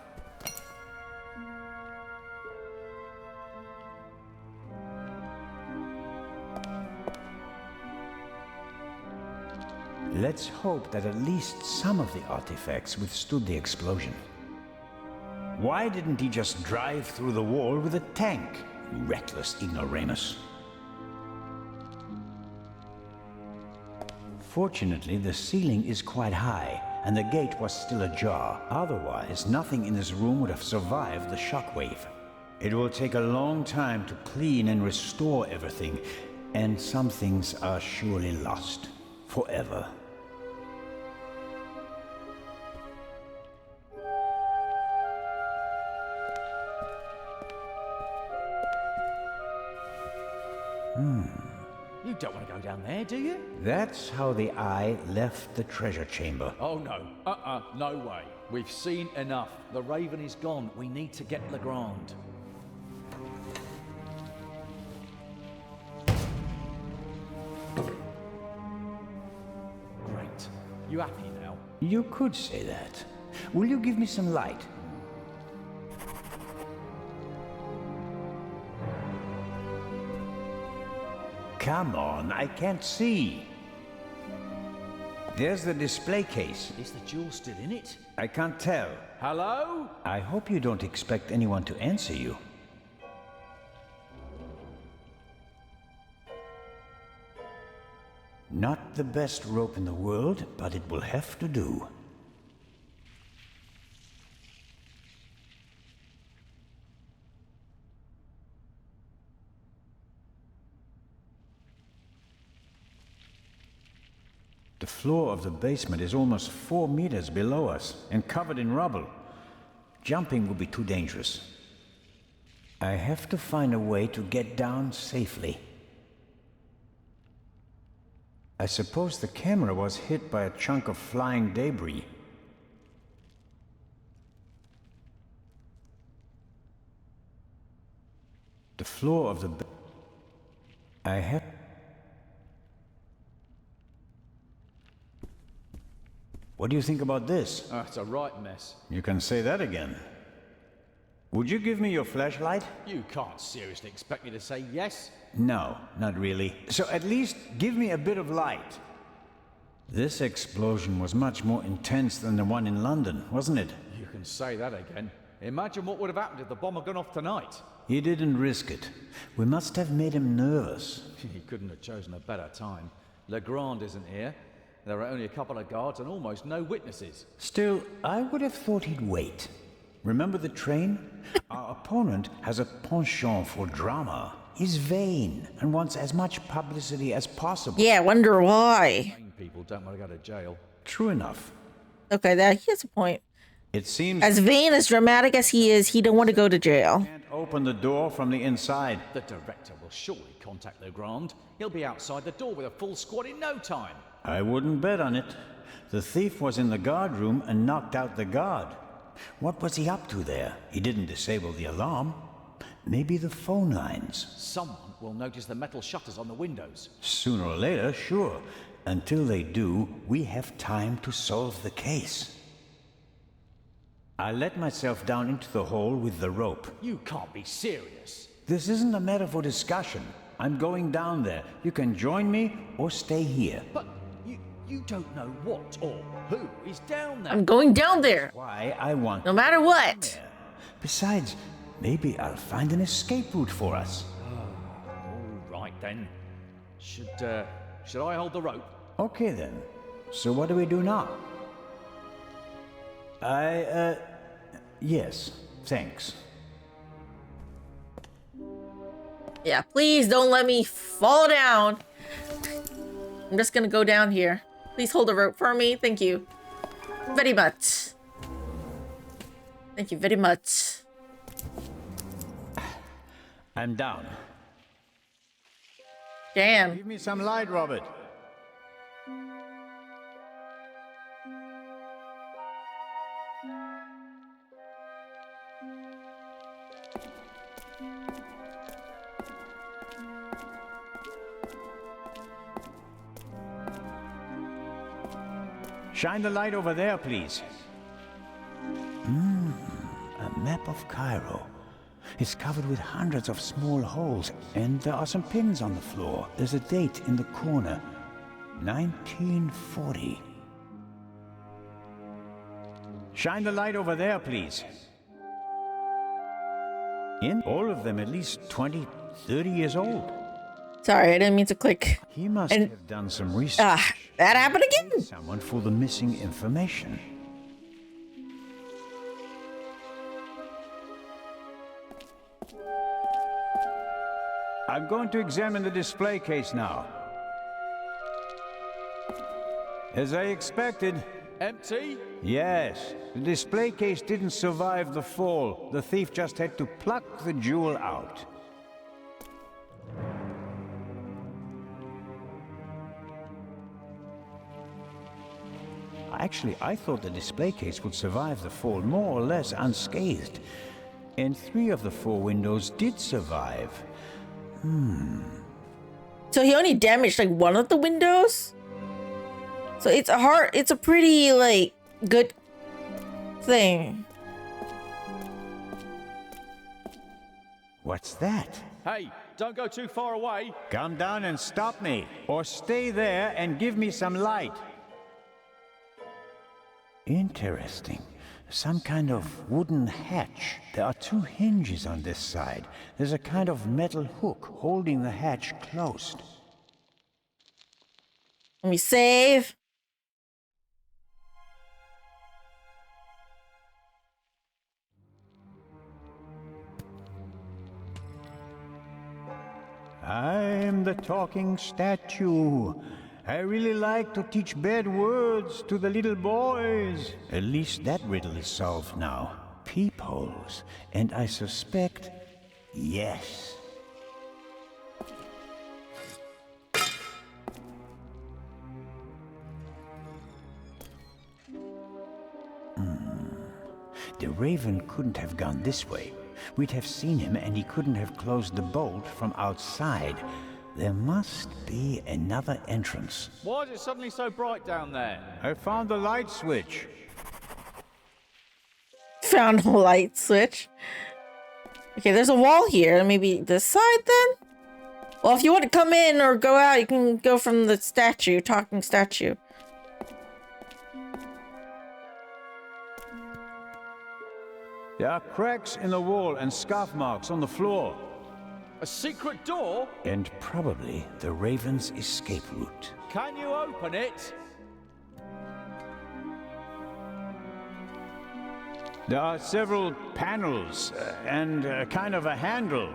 Let's hope that at least some of the artifacts withstood the explosion. Why didn't he just drive through the wall with a tank? Reckless ignoramus. Fortunately, the ceiling is quite high, and the gate was still ajar. Otherwise, nothing in this room would have survived the shockwave. It will take a long time to clean and restore everything, and some things are surely lost. Forever. You don't want to go down there, do you? That's how the Eye left the treasure chamber. Oh, no. No way. We've seen enough. The Raven is gone. We need to get Legrand. Great. You happy now? You could say that. Will you give me some light? Come on, I can't see. There's the display case. Is the jewel still in it? I can't tell. Hello? I hope you don't expect anyone to answer you. Not the best rope in the world, but it will have to do. The floor of the basement is almost 4 meters below us and covered in rubble. Jumping would be too dangerous. I have to find a way to get down safely. I suppose the camera was hit by a chunk of flying debris. The floor of the I have... What do you think about this? It's a right mess. You can say that again. Would you give me your flashlight? You can't seriously expect me to say yes. No, not really. So at least give me a bit of light. This explosion was much more intense than the one in London, wasn't it? You can say that again. Imagine what would have happened if the bomb had gone off tonight. He didn't risk it. We must have made him nervous. He couldn't have chosen a better time. Legrand isn't here. There are only a couple of guards and almost no witnesses. Still, I would have thought he'd wait. Remember the train? Our opponent has a penchant for drama. He's vain and wants as much publicity as possible. Yeah, I wonder why. Vain people don't want to go to jail. True enough. Okay, that he has a point. It seems as vain, as dramatic as he is, he don't want to go to jail. Can't open the door from the inside. The director will surely contact Legrand. He'll be outside the door with a full squad in no time. I wouldn't bet on it. The thief was in the guard room and knocked out the guard. What was he up to there? He didn't disable the alarm. Maybe the phone lines. Someone will notice the metal shutters on the windows. Sooner or later, sure. Until they do, we have time to solve the case. I let myself down into the hole with the rope. You can't be serious. This isn't a matter for discussion. I'm going down there. You can join me or stay here. But You don't know what or who is down there. I'm going down there. Why I want... No matter what. Besides, maybe I'll find an escape route for us. All right then. Should I hold the rope? Okay then. So what do we do now? Yes, thanks. Yeah, please don't let me fall down. I'm just gonna go down here. Please hold the rope for me. Thank you. Very much. Thank you very much. I'm down. Damn. Give me some light, Robert. Shine the light over there, please. A map of Cairo. It's covered with hundreds of small holes, and there are some pins on the floor. There's a date in the corner. 1940. Shine the light over there, please. All of them at least 20, 30 years old. Sorry, I didn't mean to click. He must have done some research. That happened again. Someone for the missing information. I'm going to examine the display case now. As I expected. Empty? Yes. The display case didn't survive the fall. The thief just had to pluck the jewel out. Actually, I thought the display case would survive the fall more or less unscathed. And 3 of the 4 windows did survive. So he only damaged like one of the windows? So it's a pretty like good thing. What's that? Hey, don't go too far away. Come down and stop me, or stay there and give me some light. Interesting. Some kind of wooden hatch. There are 2 hinges on this side. There's a kind of metal hook holding the hatch closed. Let me save. I'm the talking statue. I really like to teach bad words to the little boys. At least that riddle is solved now. Peepholes. And I suspect, yes. The Raven couldn't have gone this way. We'd have seen him and he couldn't have closed the bolt from outside. There must be another entrance. Why is it suddenly so bright down there? I found the light switch. Found a light switch. Okay, there's a wall here. Maybe this side then? Well, if you want to come in or go out, you can go from the statue, talking statue. There are cracks in the wall and scuff marks on the floor. A secret door? And probably the Raven's escape route. Can you open it? There are several panels and kind of a handle.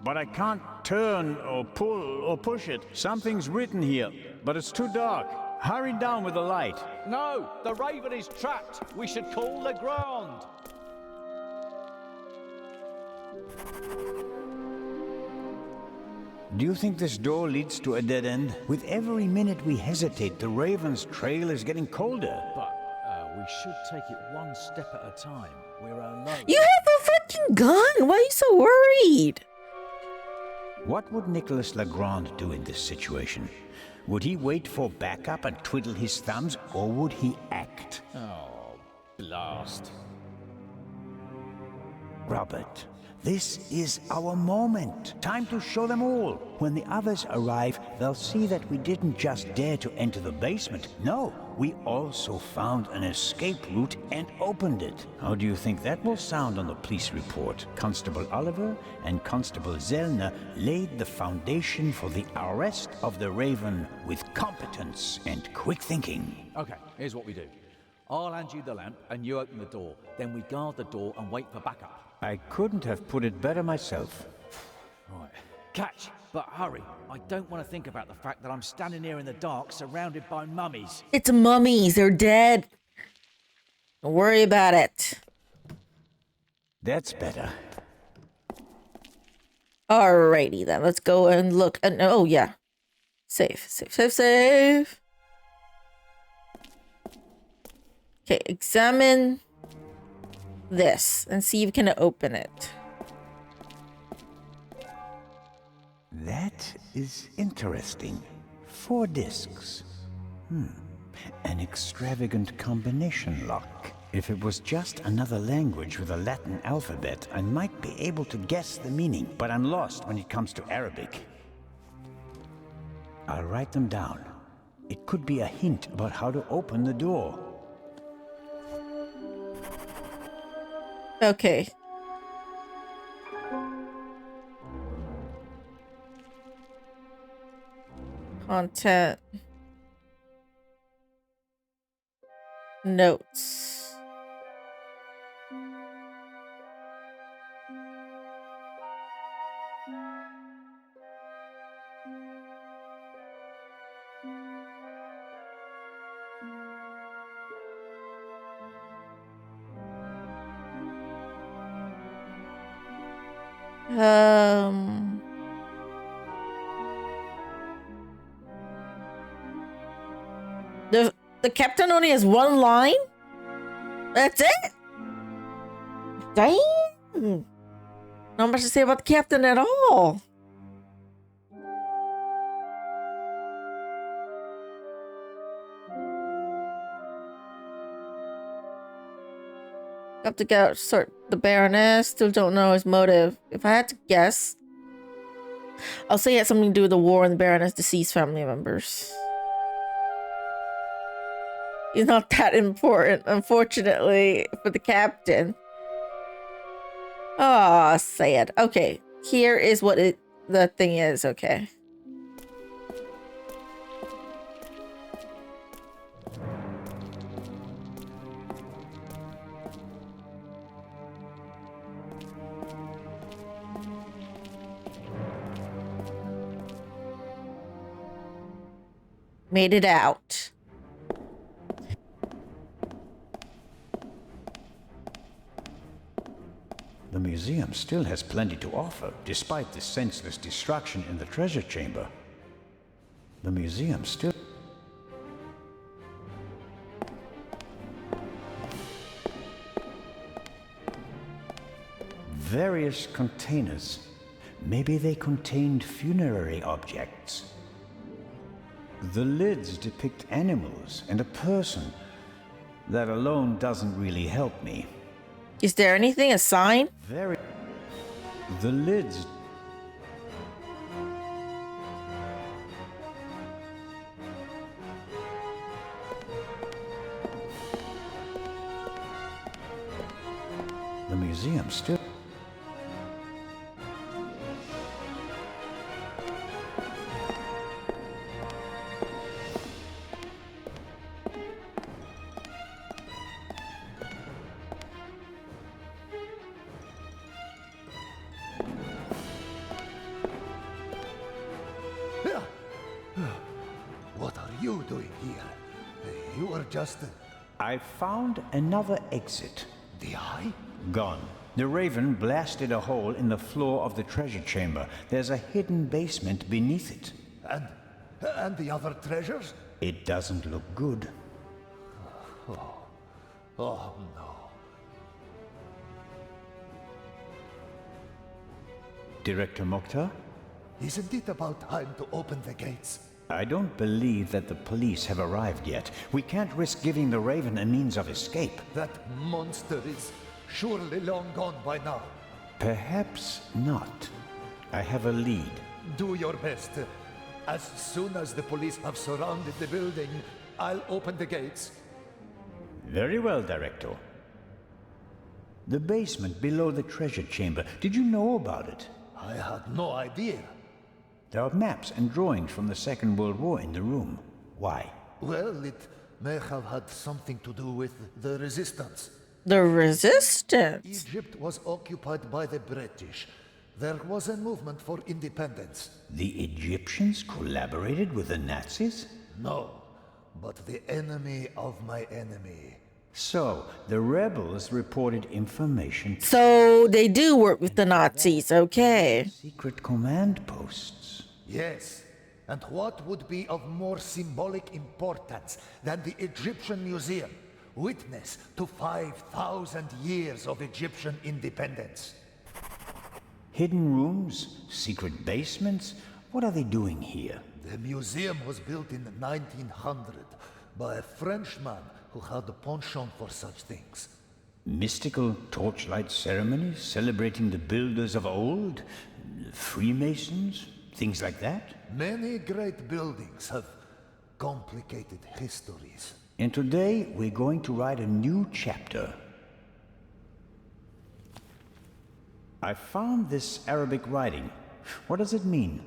But I can't turn or pull or push it. Something's written here, but it's too dark. Hurry down with the light. No, the Raven is trapped. We should call Legrand. Do you think this door leads to a dead end? With every minute we hesitate, the Raven's trail is getting colder. But we should take it one step at a time. We're alone. You have a freaking gun! Why are you so worried? What would Nicholas Legrand do in this situation? Would he wait for backup and twiddle his thumbs, or would he act? Oh, blast. Robert, This is our moment. Time to show them all. When the others arrive, they'll see that we didn't just dare to enter the basement. No, we also found an escape route and opened it. How do you think that will sound on the police report? Constable Oliver and Constable Zellner laid the foundation for the arrest of the Raven with competence and quick thinking. Okay, here's what we do. I'll hand you the lamp and you open the door. Then we guard the door and wait for backup. I couldn't have put it better myself. Right. Catch, but hurry. I don't want to think about the fact that I'm standing here in the dark surrounded by mummies. It's mummies. They're dead. Don't worry about it. That's better. Alrighty then. Let's go and look. Oh, yeah. Save. Okay, examine this and see if you can open it. That is interesting. 4 discs. An extravagant combination lock. If it was just another language with a Latin alphabet, I might be able to guess the meaning, but I'm lost when it comes to Arabic. I'll write them down. It could be a hint about how to open the door. Okay. Content. Notes. The captain only has 1 line? That's it? Dang. Not much to say about the captain at all. Have to go sort the Baroness. Still don't know his motive. If I had to guess, I'll say it had something to do with the war and the Baroness' deceased family members. He's not that important, unfortunately, for the captain. Oh, sad. Okay, here is what the thing is. Okay. Made it out. The museum still has plenty to offer, despite the senseless destruction in the treasure chamber. The museum still... Various containers. Maybe they contained funerary objects. The lids depict animals and a person. That alone doesn't really help me. Is there anything, a sign? The lids... The museum still... What are you doing here? You were just... I found another exit. The eye? Gone. The Raven blasted a hole in the floor of the treasure chamber. There's a hidden basement beneath it. And the other treasures? It doesn't look good. Oh no. Director Mokhtar? Isn't it about time to open the gates? I don't believe that the police have arrived yet. We can't risk giving the Raven a means of escape. That monster is surely long gone by now. Perhaps not. I have a lead. Do your best. As soon as the police have surrounded the building, I'll open the gates. Very well, Director. The basement below the treasure chamber. Did you know about it? I had no idea. There are maps and drawings from the Second World War in the room. Why? Well, it may have had something to do with the resistance. The resistance? Egypt was occupied by the British. There was a movement for independence. The Egyptians collaborated with the Nazis? No, but the enemy of my enemy. So, the rebels reported information. So they do work with the Nazis, okay. Secret command posts. Yes, and what would be of more symbolic importance than the Egyptian Museum, witness to 5,000 years of Egyptian independence? Hidden rooms? Secret basements? What are they doing here? The museum was built in 1900 by a Frenchman who had a penchant for such things. Mystical torchlight ceremonies celebrating the builders of old? Freemasons? Things like that? Many great buildings have complicated histories. And today we're going to write a new chapter. I found this Arabic writing. What does it mean?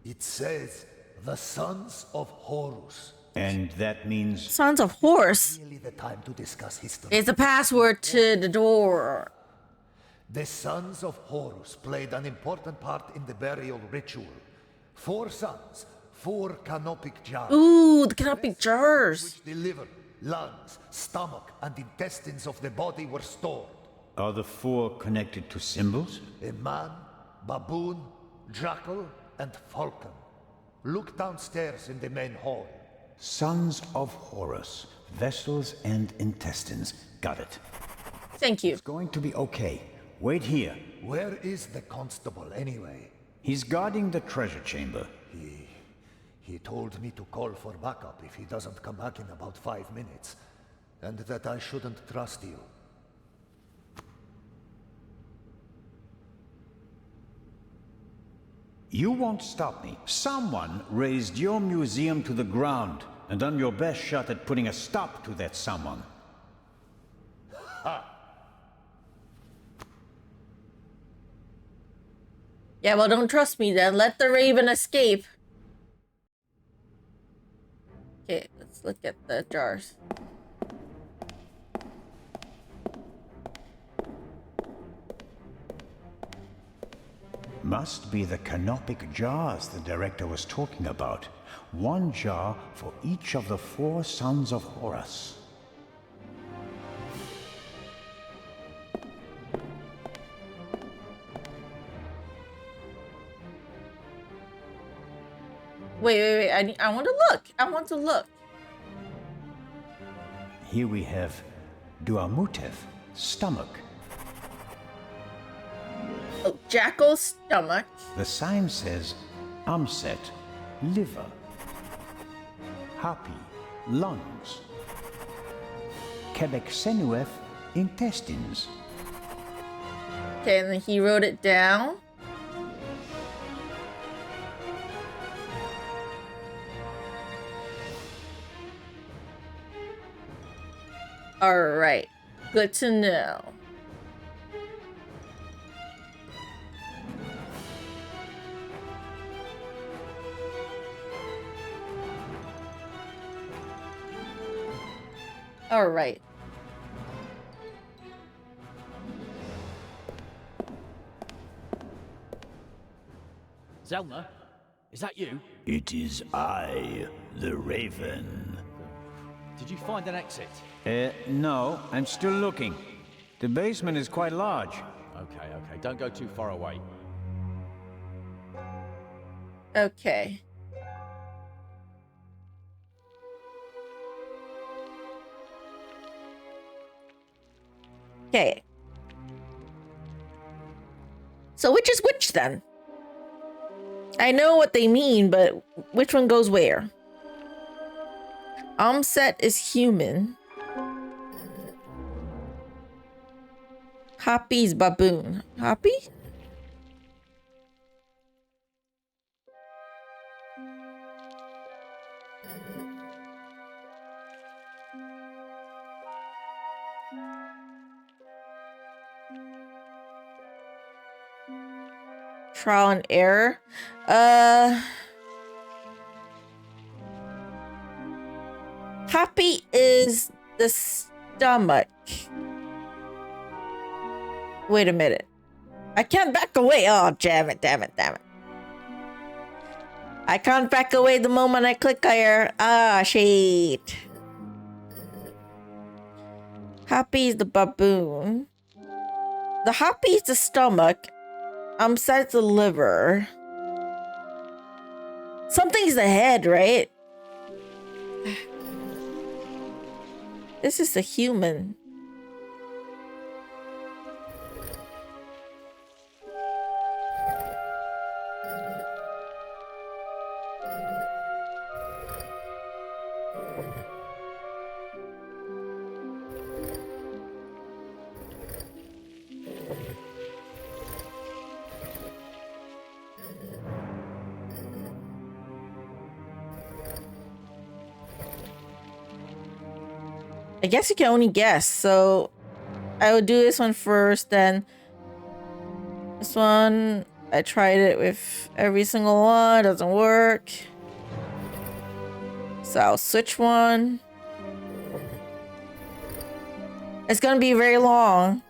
It says, the sons of Horus. And that means... Sons of Horse. Really the time to discuss history. It's the password to the door. The sons of Horus played an important part in the burial ritual. 4 sons, 4 canopic jars. Ooh, the canopic jars. Which the liver, lungs, stomach, and intestines of the body were stored. Are the 4 connected to symbols? A man, baboon, jackal, and falcon. Look downstairs in the main hall. Sons of Horus, vessels and intestines. Got it. Thank you. It's going to be okay. Wait here. Where is the constable, anyway? He's guarding the treasure chamber. He told me to call for backup if he doesn't come back in about 5 minutes. And that I shouldn't trust you. You won't stop me. Someone raised your museum to the ground, and done your best shot at putting a stop to that someone. Ha! Yeah, well, don't trust me then. Let the Raven escape. Okay, let's look at the jars. Must be the canopic jars the director was talking about. 1 jar for each of the 4 sons of Horus. Wait. I want to look. I want to look. Here we have Duamutev, stomach. Oh, jackal's stomach. The sign says Amset, liver. Hapi, lungs. Quebecsenuef, intestines. Okay, and then he wrote it down. Alright, good to know. Alright. Zellner, is that you? It is I, the Raven. Did you find an exit? No, I'm still looking. The basement is quite large. Okay, don't go too far away. Okay. Okay. So which is which then? I know what they mean, but which one goes where? Amset is human. Hoppy's baboon. Hoppy? Trial and error. Hoppy is the stomach. Wait a minute. I can't back away. Oh, damn it. I can't back away the moment I click here. Ah, shit. Hoppy is the baboon. The hoppy is the stomach. Set's the liver. Something's the head, right? This is a human. I guess you can only guess, so I would do this one first, then this one. I tried it with every single one, doesn't work. So I'll switch one. It's gonna be very long.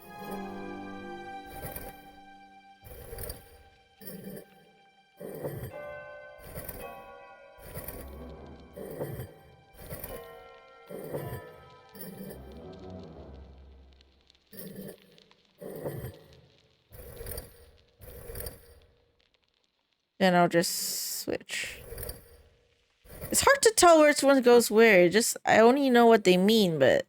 Then I'll just switch. It's hard to tell which one goes where. Just I only know what they mean, but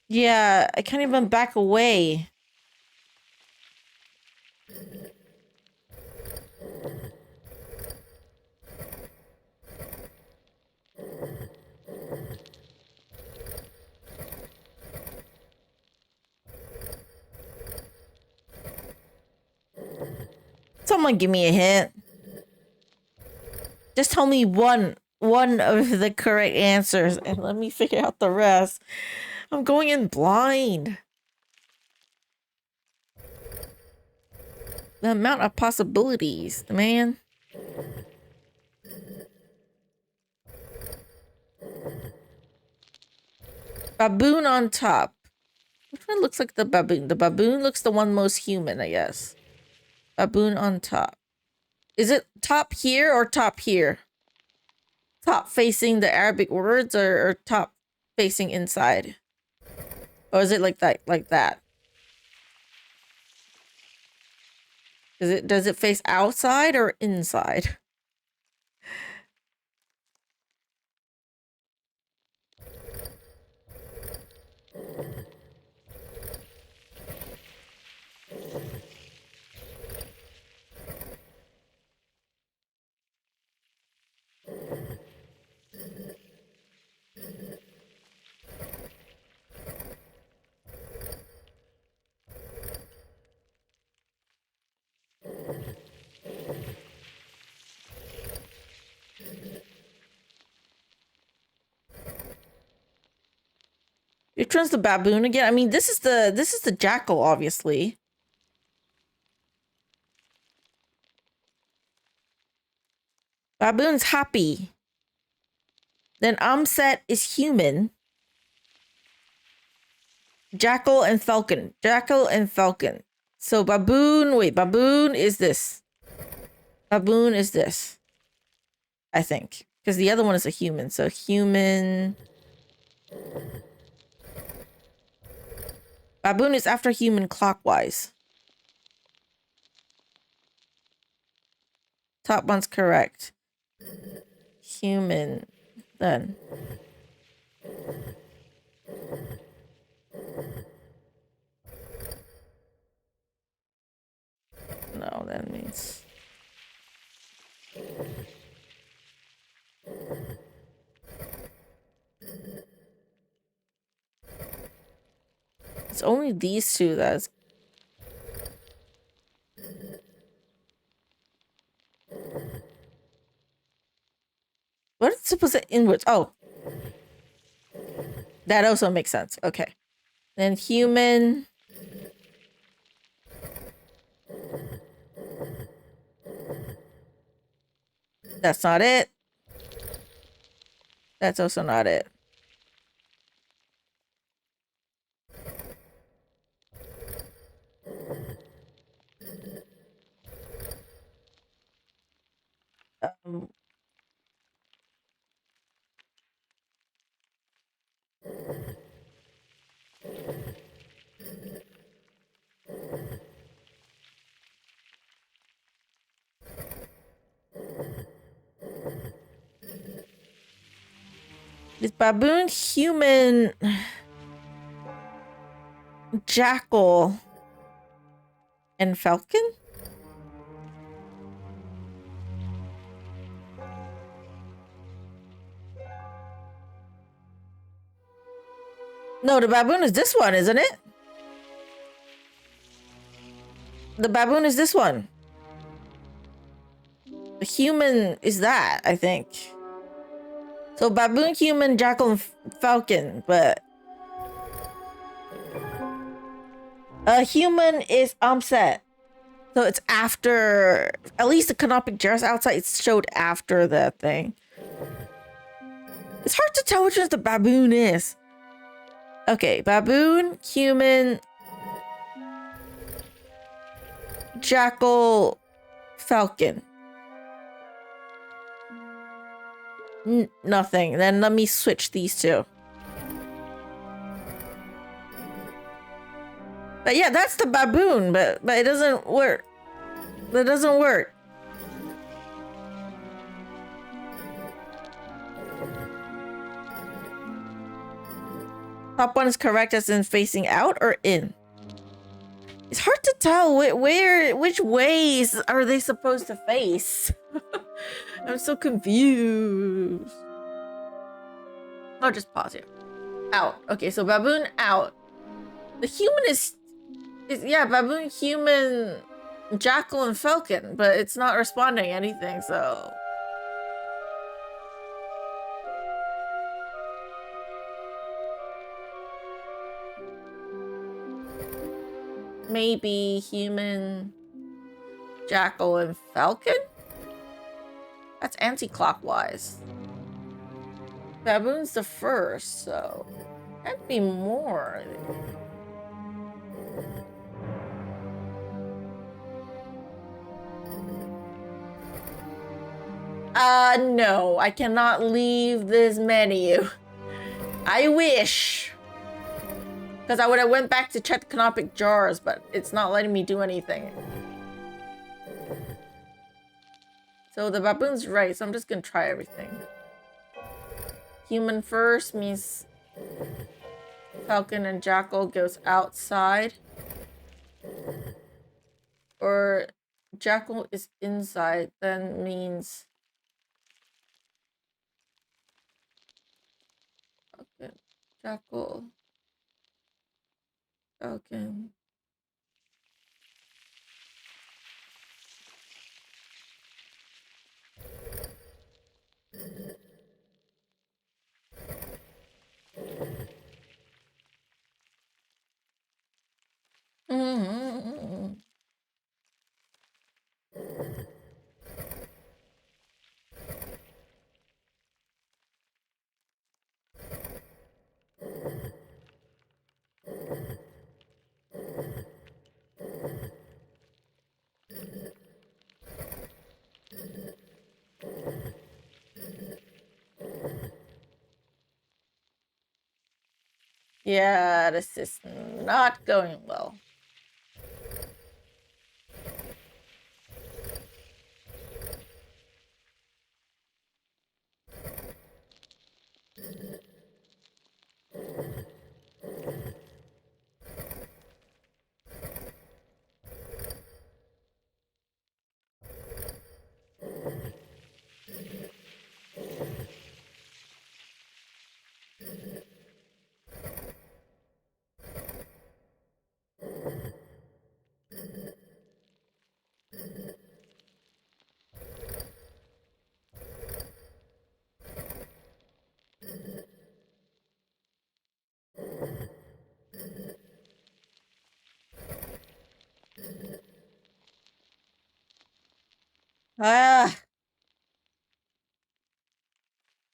yeah, I can't even back away. Someone give me a hint. Just tell me one of the correct answers and let me figure out the rest. I'm going in blind. The amount of possibilities, man. Baboon on top. Which one looks like the baboon? The baboon looks the one most human, I guess. Baboon on top. Is it top here or top here? Top facing the Arabic words or top facing inside? Or is it like that? Like that? Does it face outside or inside? Which one's the baboon again? I mean, this is the jackal, obviously. Baboon's happy. Then Set is human. Jackal and falcon. Jackal and falcon. So baboon, wait, baboon is this. Baboon is this. I think. Because the other one is a human. So human. Baboon is after human clockwise. Top one's correct. Human. Then. No, that means... It's only these two that's... What is supposed to inwards? Oh. That also makes sense. Okay. Then human... That's not it. That's also not it. Um, is baboon human jackal and falcon? No, the baboon is this one, isn't it? The baboon is this one. The human is that, I think. So baboon, human, jackal, and falcon, but... human is Omset. So it's after... At least the canonic jars outside, it's showed after the thing. It's hard to tell which one the baboon is. Okay, baboon, human, jackal, falcon. Nothing. Then let me switch these two. But yeah, that's the baboon, but it doesn't work. That doesn't work. Top one is correct as in facing out or in. It's hard to tell which ways are they supposed to face. I'm so confused. I'll just pause here. Out. Okay, so baboon out. The human is yeah, baboon, human, jackal, and falcon, but it's not responding anything, so... Maybe human, jackal, and falcon? That's anti-clockwise. Baboon's the first, so... That'd be more. No, I cannot leave this menu. I wish. Because I would have went back to check the canonic jars, but it's not letting me do anything. So the baboon's right, so I'm just gonna try everything. Human first means falcon and jackal goes outside. Or jackal is inside, then means... Okay, jackal. Falcon. Mm-hmm. Yeah, this is not going well. Ah,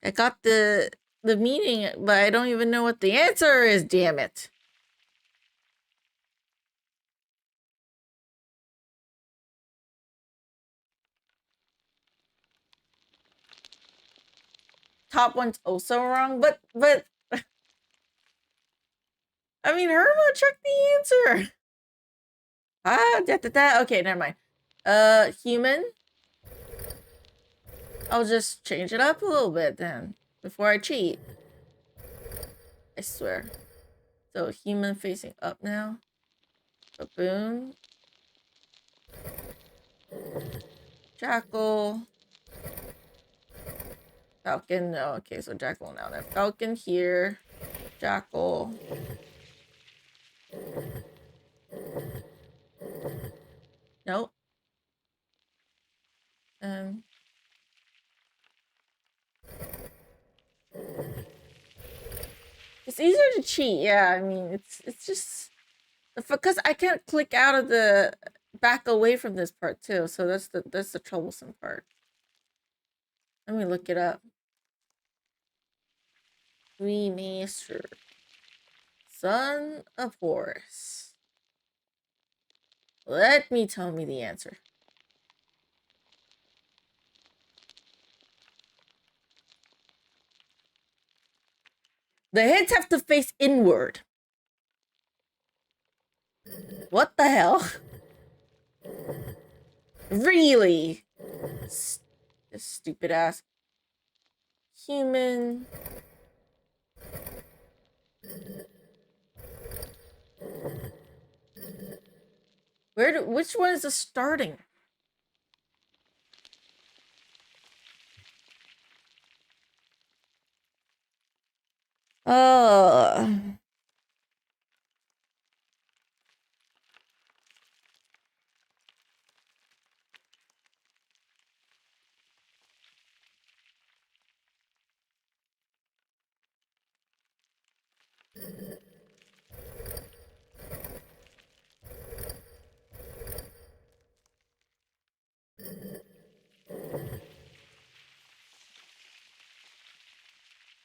I got the meaning, but I don't even know what the answer is, damn it. Top one's also wrong, but I mean, Herma, check the answer. Okay, never mind. Human. I'll just change it up a little bit then before I cheat. I swear. So human facing up now. Baboon. Jackal. Falcon. No, okay, so Jackal now. Then Falcon here. Jackal. Nope. It's easier to cheat, yeah. I mean, it's just because I can't click out of the back away from this part too. So that's the troublesome part. Let me look it up. Remastered. Son of Horus. Let me tell me the answer. The heads have to face inward. What the hell? Really? This stupid ass. Human. Which one is the starting?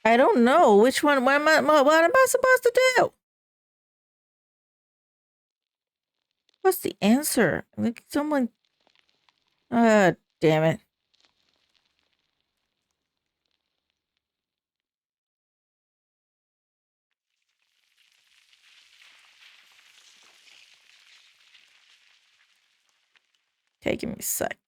I don't know which one. What am I supposed to do? What's the answer? Like someone. Damn it. Okay, give me a sec.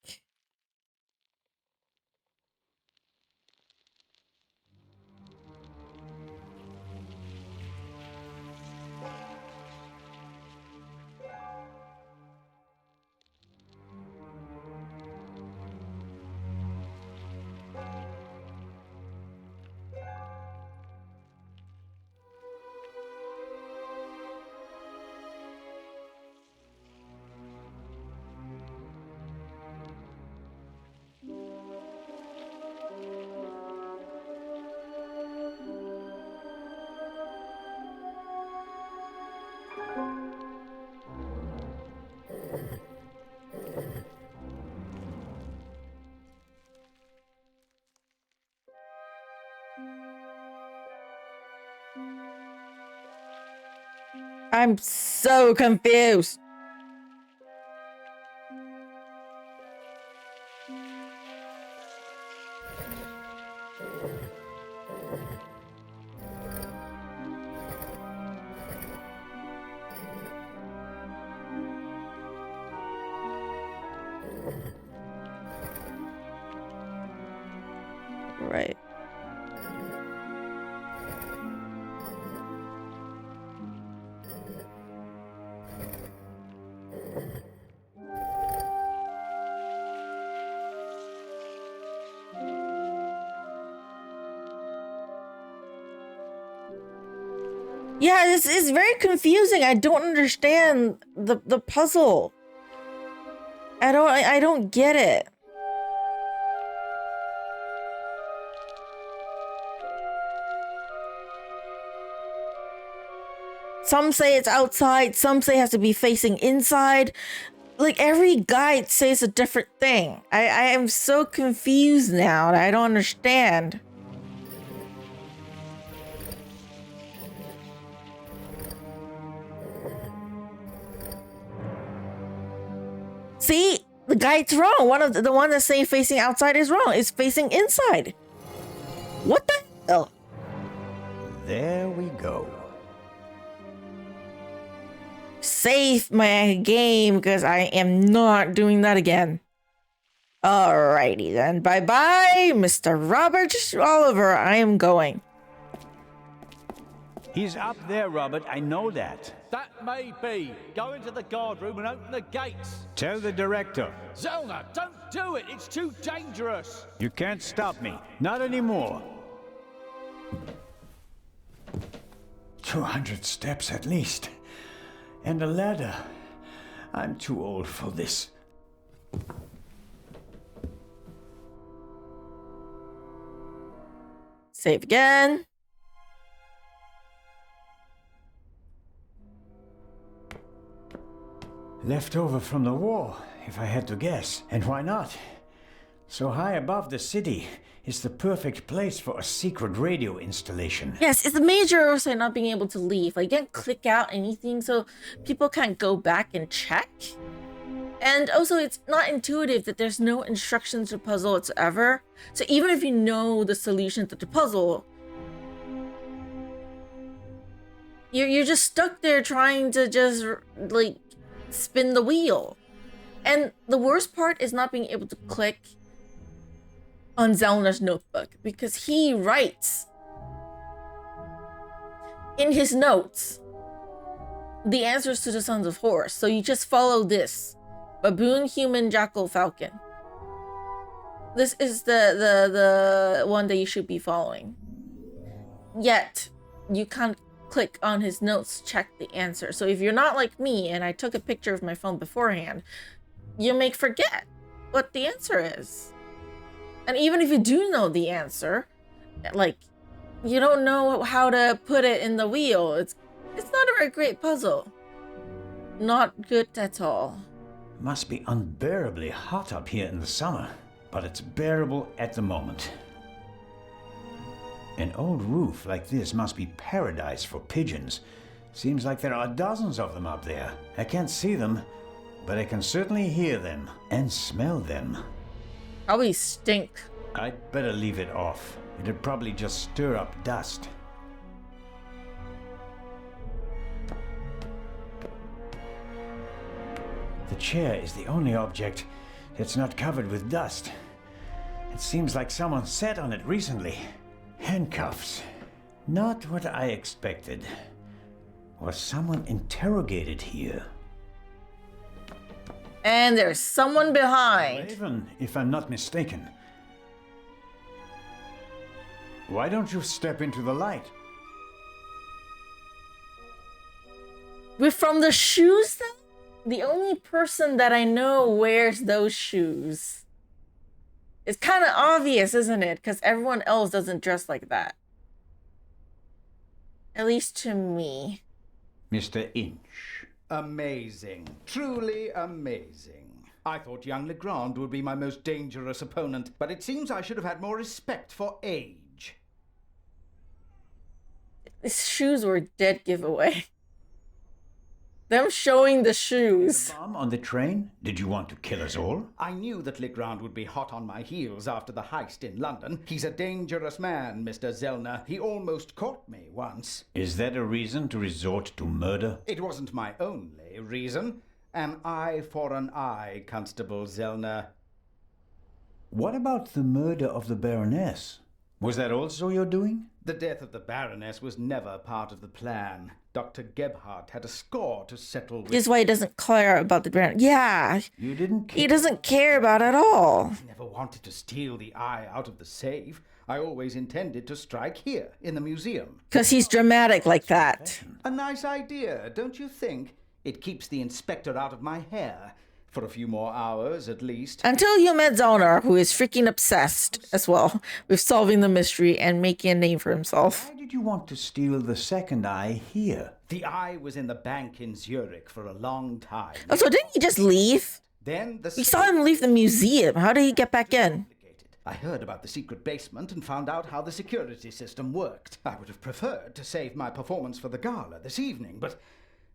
I'm so confused. Right. Yeah, this is very confusing. I don't understand the puzzle. I don't get it. Some say it's outside, some say it has to be facing inside. Like every guide says a different thing. I am so confused now. I don't understand. See, the guide's wrong. One of the one that's saying facing outside is wrong. It's facing inside. What the hell? There we go. Save my game because I am not doing that again. Alrighty then. Bye-bye, Mr. Robert Oliver. I am going. He's up there, Robert. I know that. That may be. Go into the guard room and open the gates. Tell the director. Zellner, don't do it. It's too dangerous. You can't stop me. Not anymore. 200 steps at least. And a ladder. I'm too old for this. Save again. Left over from the war, if I had to guess. And why not? So high above the city is the perfect place for a secret radio installation. Yes, it's a major also not being able to leave. Like, you can't click out anything, so people can't go back and check. And also, it's not intuitive that there's no instructions to puzzle whatsoever. So even if you know the solution to the puzzle, you're just stuck there trying to just, like, spin the wheel. And the worst part is not being able to click on Zellner's notebook, because he writes in his notes the answers to the Sons of Horus. So you just follow this: baboon, human, jackal, falcon. This is the one that you should be following. Yet you can't click on his notes, check the answer. So if you're not like me and I took a picture of my phone beforehand, you may forget what the answer is. And even if you do know the answer, like, you don't know how to put it in the wheel. It's not a very great puzzle. Not good at all. Must be unbearably hot up here in the summer, but it's bearable at the moment. An old roof like this must be paradise for pigeons. Seems like there are dozens of them up there. I can't see them, but I can certainly hear them and smell them. Probably stink. I'd better leave it off. It'd probably just stir up dust. The chair is the only object that's not covered with dust. It seems like someone sat on it recently. Handcuffs. Not what I expected. Was someone interrogated here? And there's someone behind. Raven, if I'm not mistaken. Why don't you step into the light? We're from the shoes, though? The only person that I know wears those shoes. It's kind of obvious, isn't it? Because everyone else doesn't dress like that. At least to me. Mr. Inch. Amazing. Truly amazing. I thought young Legrand would be my most dangerous opponent, but it seems I should have had more respect for age. These shoes were a dead giveaway. Them showing the shoes. The bomb on the train? Did you want to kill us all? I knew that Legrand would be hot on my heels after the heist in London. He's a dangerous man, Mr. Zellner. He almost caught me once. Is that a reason to resort to murder? It wasn't my only reason. An eye for an eye, Constable Zellner. What about the murder of the Baroness? Was that also your doing? The death of the Baroness was never part of the plan. Dr. Gebhardt had a score to settle with. This is why he doesn't care about the brand. Yeah. You didn't care. He doesn't care about it at all. I never wanted to steal the eye out of the safe. I always intended to strike here, in the museum. Because he's dramatic like that. A nice idea, don't you think? It keeps the inspector out of my hair. For a few more hours, at least. Until you met Zellner, who is freaking obsessed as well with solving the mystery and making a name for himself. Why did you want to steal the second eye here? The eye was in the bank in Zurich for a long time. Oh, so didn't he just leave? Then we saw him leave the museum. How did he get back in? I heard about the secret basement and found out how the security system worked. I would have preferred to save my performance for the gala this evening, but,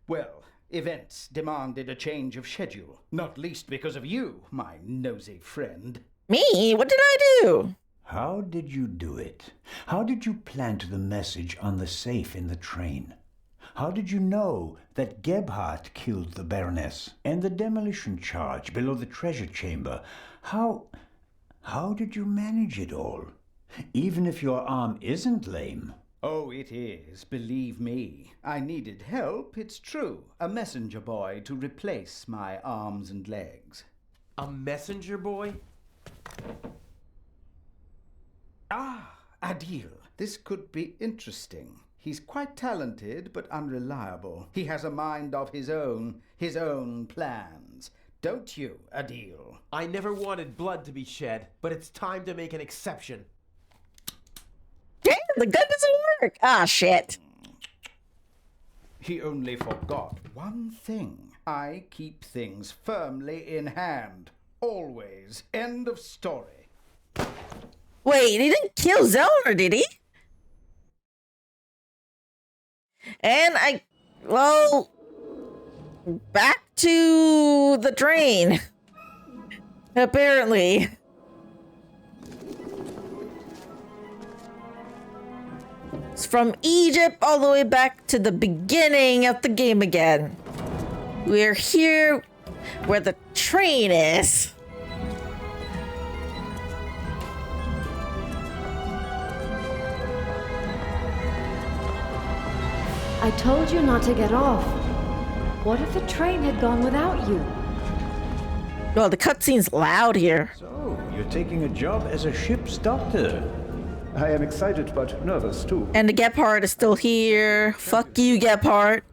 well, events demanded a change of schedule. Not least because of you, my nosy friend. Me? What did I do? How did you do it? How did you plant the message on the safe in the train? How did you know that Gebhardt killed the Baroness? And the demolition charge below the treasure chamber? How did you manage it all? Even if your arm isn't lame. Oh, it is, believe me. I needed help, it's true. A messenger boy to replace my arms and legs. A messenger boy? Ah, Adil. This could be interesting. He's quite talented, but unreliable. He has a mind of his own plans. Don't you, Adil? I never wanted blood to be shed, but it's time to make an exception. Damn, the gun doesn't work. Ah, shit. He only forgot one thing. I keep things firmly in hand. Always. End of story. Wait, he didn't kill Zellner, did he? And back to the train. Apparently. It's from Egypt all the way back to the beginning of the game again. We're here where the train is. I told you not to get off. What if the train had gone without you? Well, the cutscene's loud here. So, you're taking a job as a ship's doctor. I am excited but nervous too. And the Gebhardt is still here. Fuck you, Gebhardt.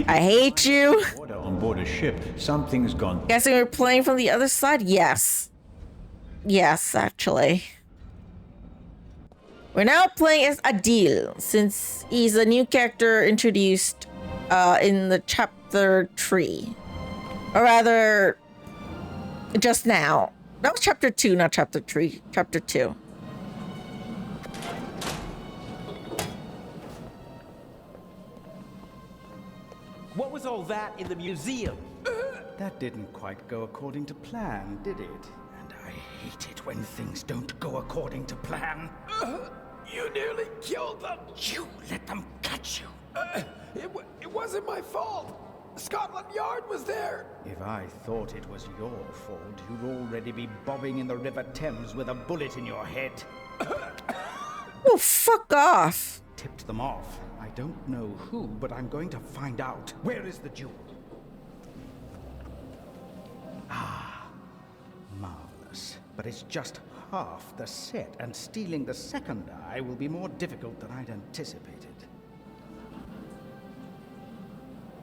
I hate you. On board a ship, something's gone. Guessing we're playing from the other side? Yes. Yes, actually. We're now playing as Adil, since he's a new character introduced in the chapter 3. Or rather, just now. That was chapter 2, not chapter 3. Chapter 2. What was all that in the museum? That didn't quite go according to plan, did it? And I hate it when things don't go according to plan. You nearly killed them. You let them catch you. It wasn't my fault. Scotland Yard was there. If I thought it was your fault, you'd already be bobbing in the River Thames with a bullet in your head. Oh, fuck off. Tipped them off. I don't know who, but I'm going to find out. Where is the jewel? Ah, marvelous. But it's just half the set, and stealing the second eye will be more difficult than I'd anticipated.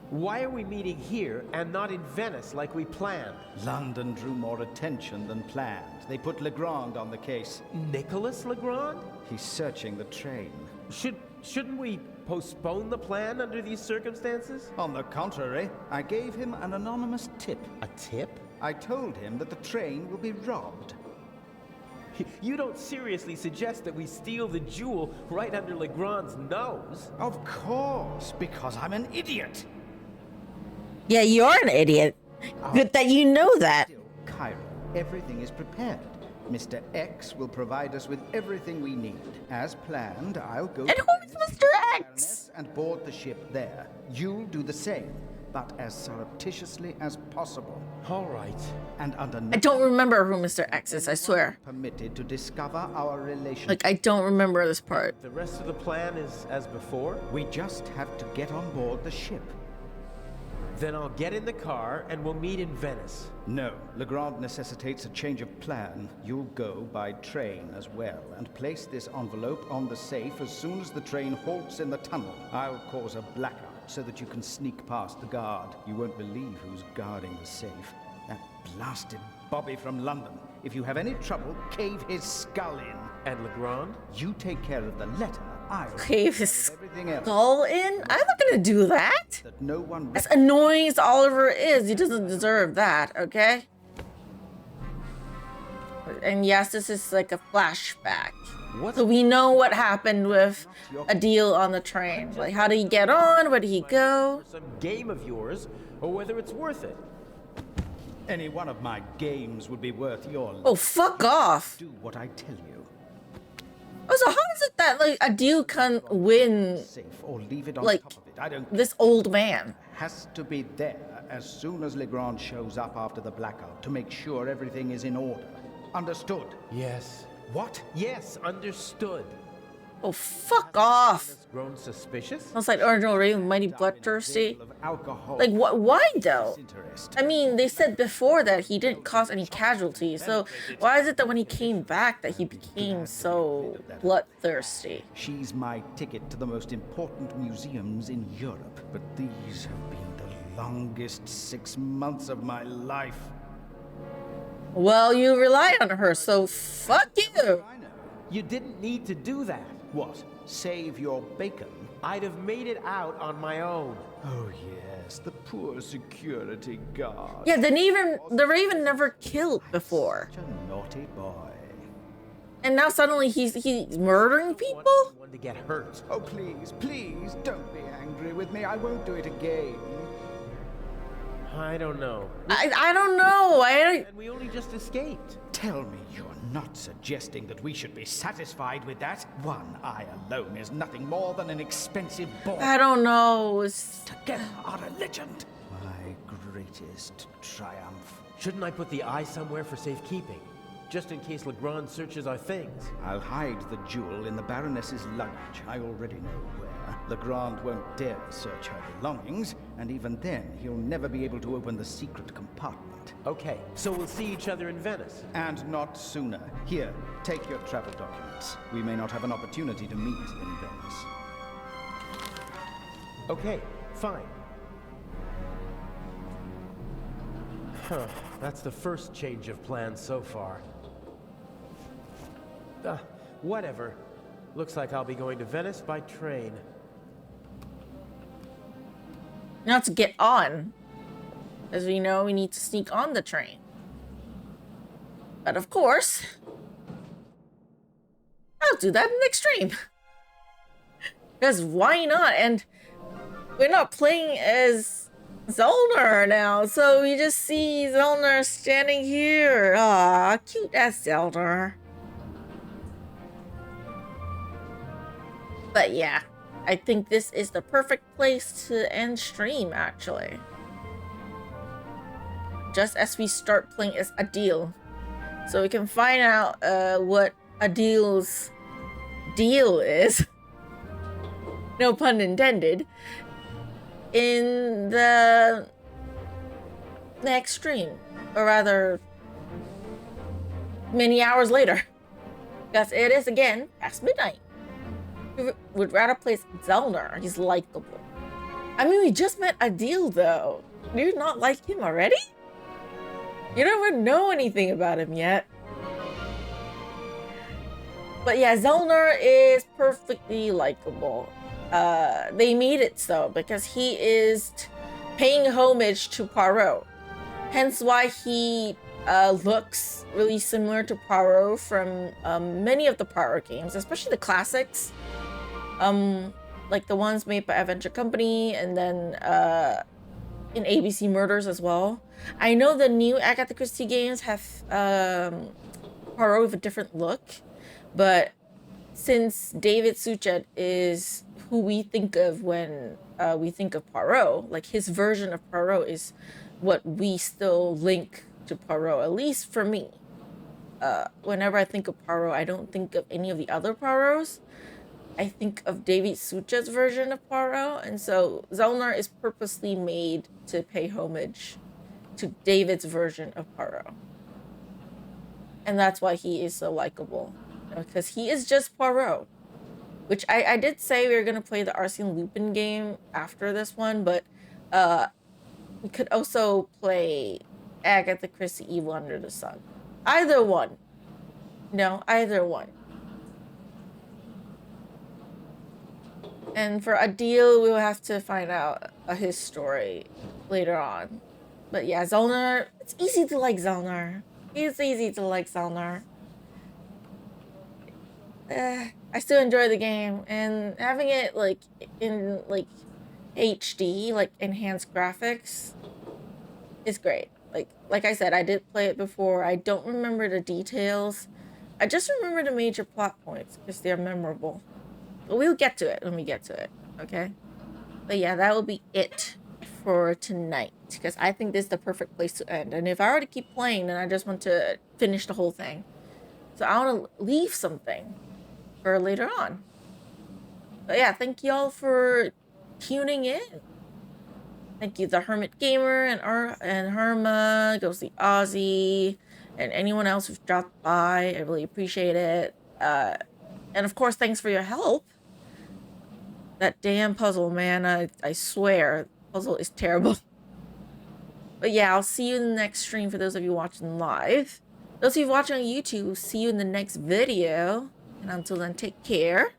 Why are we meeting here and not in Venice like we planned? London drew more attention than planned. They put Legrand on the case. Nicholas Legrand? He's searching the train. Shouldn't we postpone the plan under these circumstances? On the contrary, I gave him an anonymous tip. A tip? I told him that the train will be robbed. You don't seriously suggest that we steal the jewel right under Legrand's nose? Of course, because I'm an idiot. Yeah, you're an idiot. Good that you know that. Cairo, everything is prepared. Mr. X will provide us with everything we need. As planned, I'll go and who's Mr. X? and board the ship there. You'll do the same. but as surreptitiously as possible. All right. And under I don't remember who Mr. X is, I swear. permitted to discover our relationship. Like, I don't remember this part. The rest of the plan is as before? We just have to get on board the ship. Then I'll get in the car and we'll meet in Venice. No, Legrand necessitates a change of plan. You'll go by train as well, and place this envelope on the safe as soon as the train halts in the tunnel. I'll cause a blackout so that you can sneak past the guard. You won't believe who's guarding the safe. That blasted Bobby from London. If you have any trouble, cave his skull in. And Legrand? You take care of the letter. I'll Cave his skull skull in? I'm not gonna do that. That no one As annoying as Oliver is, he doesn't deserve that, okay? And yes, this is like a flashback. What? So we know what happened with Adil on the train. Like, how did he get on? Where did he go? Some game of yours, or whether it's worth it. Any one of my games would be worth your life. Oh, fuck off. Do what I tell you. Oh, so how is it that, like, Adil can win, Safe or leave it on like, top of it. I don't this old man? Has to be there as soon as Legrand shows up after the blackout to make sure everything is in order. Understood? Yes. What? Yes, understood. Oh, fuck off. Grown suspicious? I was like, Original Raven, mighty bloodthirsty. Alcohol. Like, why though? I mean, they said before that he didn't cause any casualties, so why is it that when he came back that he became so bloodthirsty? She's my ticket to the most important museums in Europe, but these have been the longest 6 months of my life. Well, you rely on her, so fuck you. You didn't need to do that. What? Save your bacon? I'd have made it out on my own. Oh yes, the poor security guard. Yeah, the Raven never killed before. Such a naughty boy. And now suddenly he's murdering people? One to get hurt. Oh please, please, don't be angry with me. I won't do it again. I don't know. I don't know. And we only just escaped. Tell me you're not suggesting that we should be satisfied with that? One eye alone is nothing more than an expensive ball. I don't know. Together are a legend. My greatest triumph. Shouldn't I put the eye somewhere for safekeeping? Just in case Legrand searches our things. I'll hide the jewel in the Baroness's luggage. I already know where. Legrand won't dare search her belongings, and even then, he'll never be able to open the secret compartment. Okay, so we'll see each other in Venice. And not sooner. Here, take your travel documents. We may not have an opportunity to meet in Venice. Okay, fine. Huh, that's the first change of plans so far. Whatever. Looks like I'll be going to Venice by train. Now to get on. As we know, we need to sneak on the train. But of course, I'll do that in the extreme. Because why not? And we're not playing as Zellner now, so we just see Zellner standing here. Ah, cute as Zellner. But yeah, I think this is the perfect place to end stream, actually. Just as we start playing as Adil. So we can find out what Adil's deal is. No pun intended. In the next stream. Or rather, many hours later. Because it is again past midnight. We would rather play Zellner. He's likable. I mean, we just met Adil though. Do you not like him already? You don't even know anything about him yet. But yeah, Zellner is perfectly likable. They made it so because he is paying homage to Poirot. Hence why he looks really similar to Poirot from many of the Poirot games, especially the classics. Like the ones made by Adventure Company and then in ABC Murders as well. I know the new Agatha Christie games have Poirot with a different look, but since David Suchet is who we think of when we think of Poirot. Like his version of Poirot is what we still link to Poirot, at least for me. Whenever I think of Poirot, I don't think of any of the other Poirots. I think of David Suchet's version of Poirot, and so Zellner is purposely made to pay homage to David's version of Poirot. And that's why he is so likable, because he is just Poirot. Which I did say we were going to play the Arsene Lupin game after this one, but we could also play Agatha Christie Evil Under the Sun. Either one. No, either one. And for Adil, we'll have to find out his story later on. But yeah, Zellner, it's easy to like Zellner. It's easy to like Zellner. I still enjoy the game, and having it like in like HD, like enhanced graphics, is great. Like I said, I did play it before. I don't remember the details. I just remember the major plot points because they're memorable. But we'll get to it when we get to it, okay? But yeah, that will be it for tonight, because I think this is the perfect place to end. And if I were to keep playing, then I just want to finish the whole thing. So I want to leave something for later on. But yeah, thank y'all for tuning in. Thank you, the Hermit Gamer and Herma, Ghostly Ozzy, and anyone else who's dropped by. I really appreciate it. And of course, thanks for your help. That damn puzzle, man. I swear, puzzle is terrible. But yeah, I'll see you in the next stream for those of you watching live. Those of you watching on YouTube, see you in the next video. And until then, take care.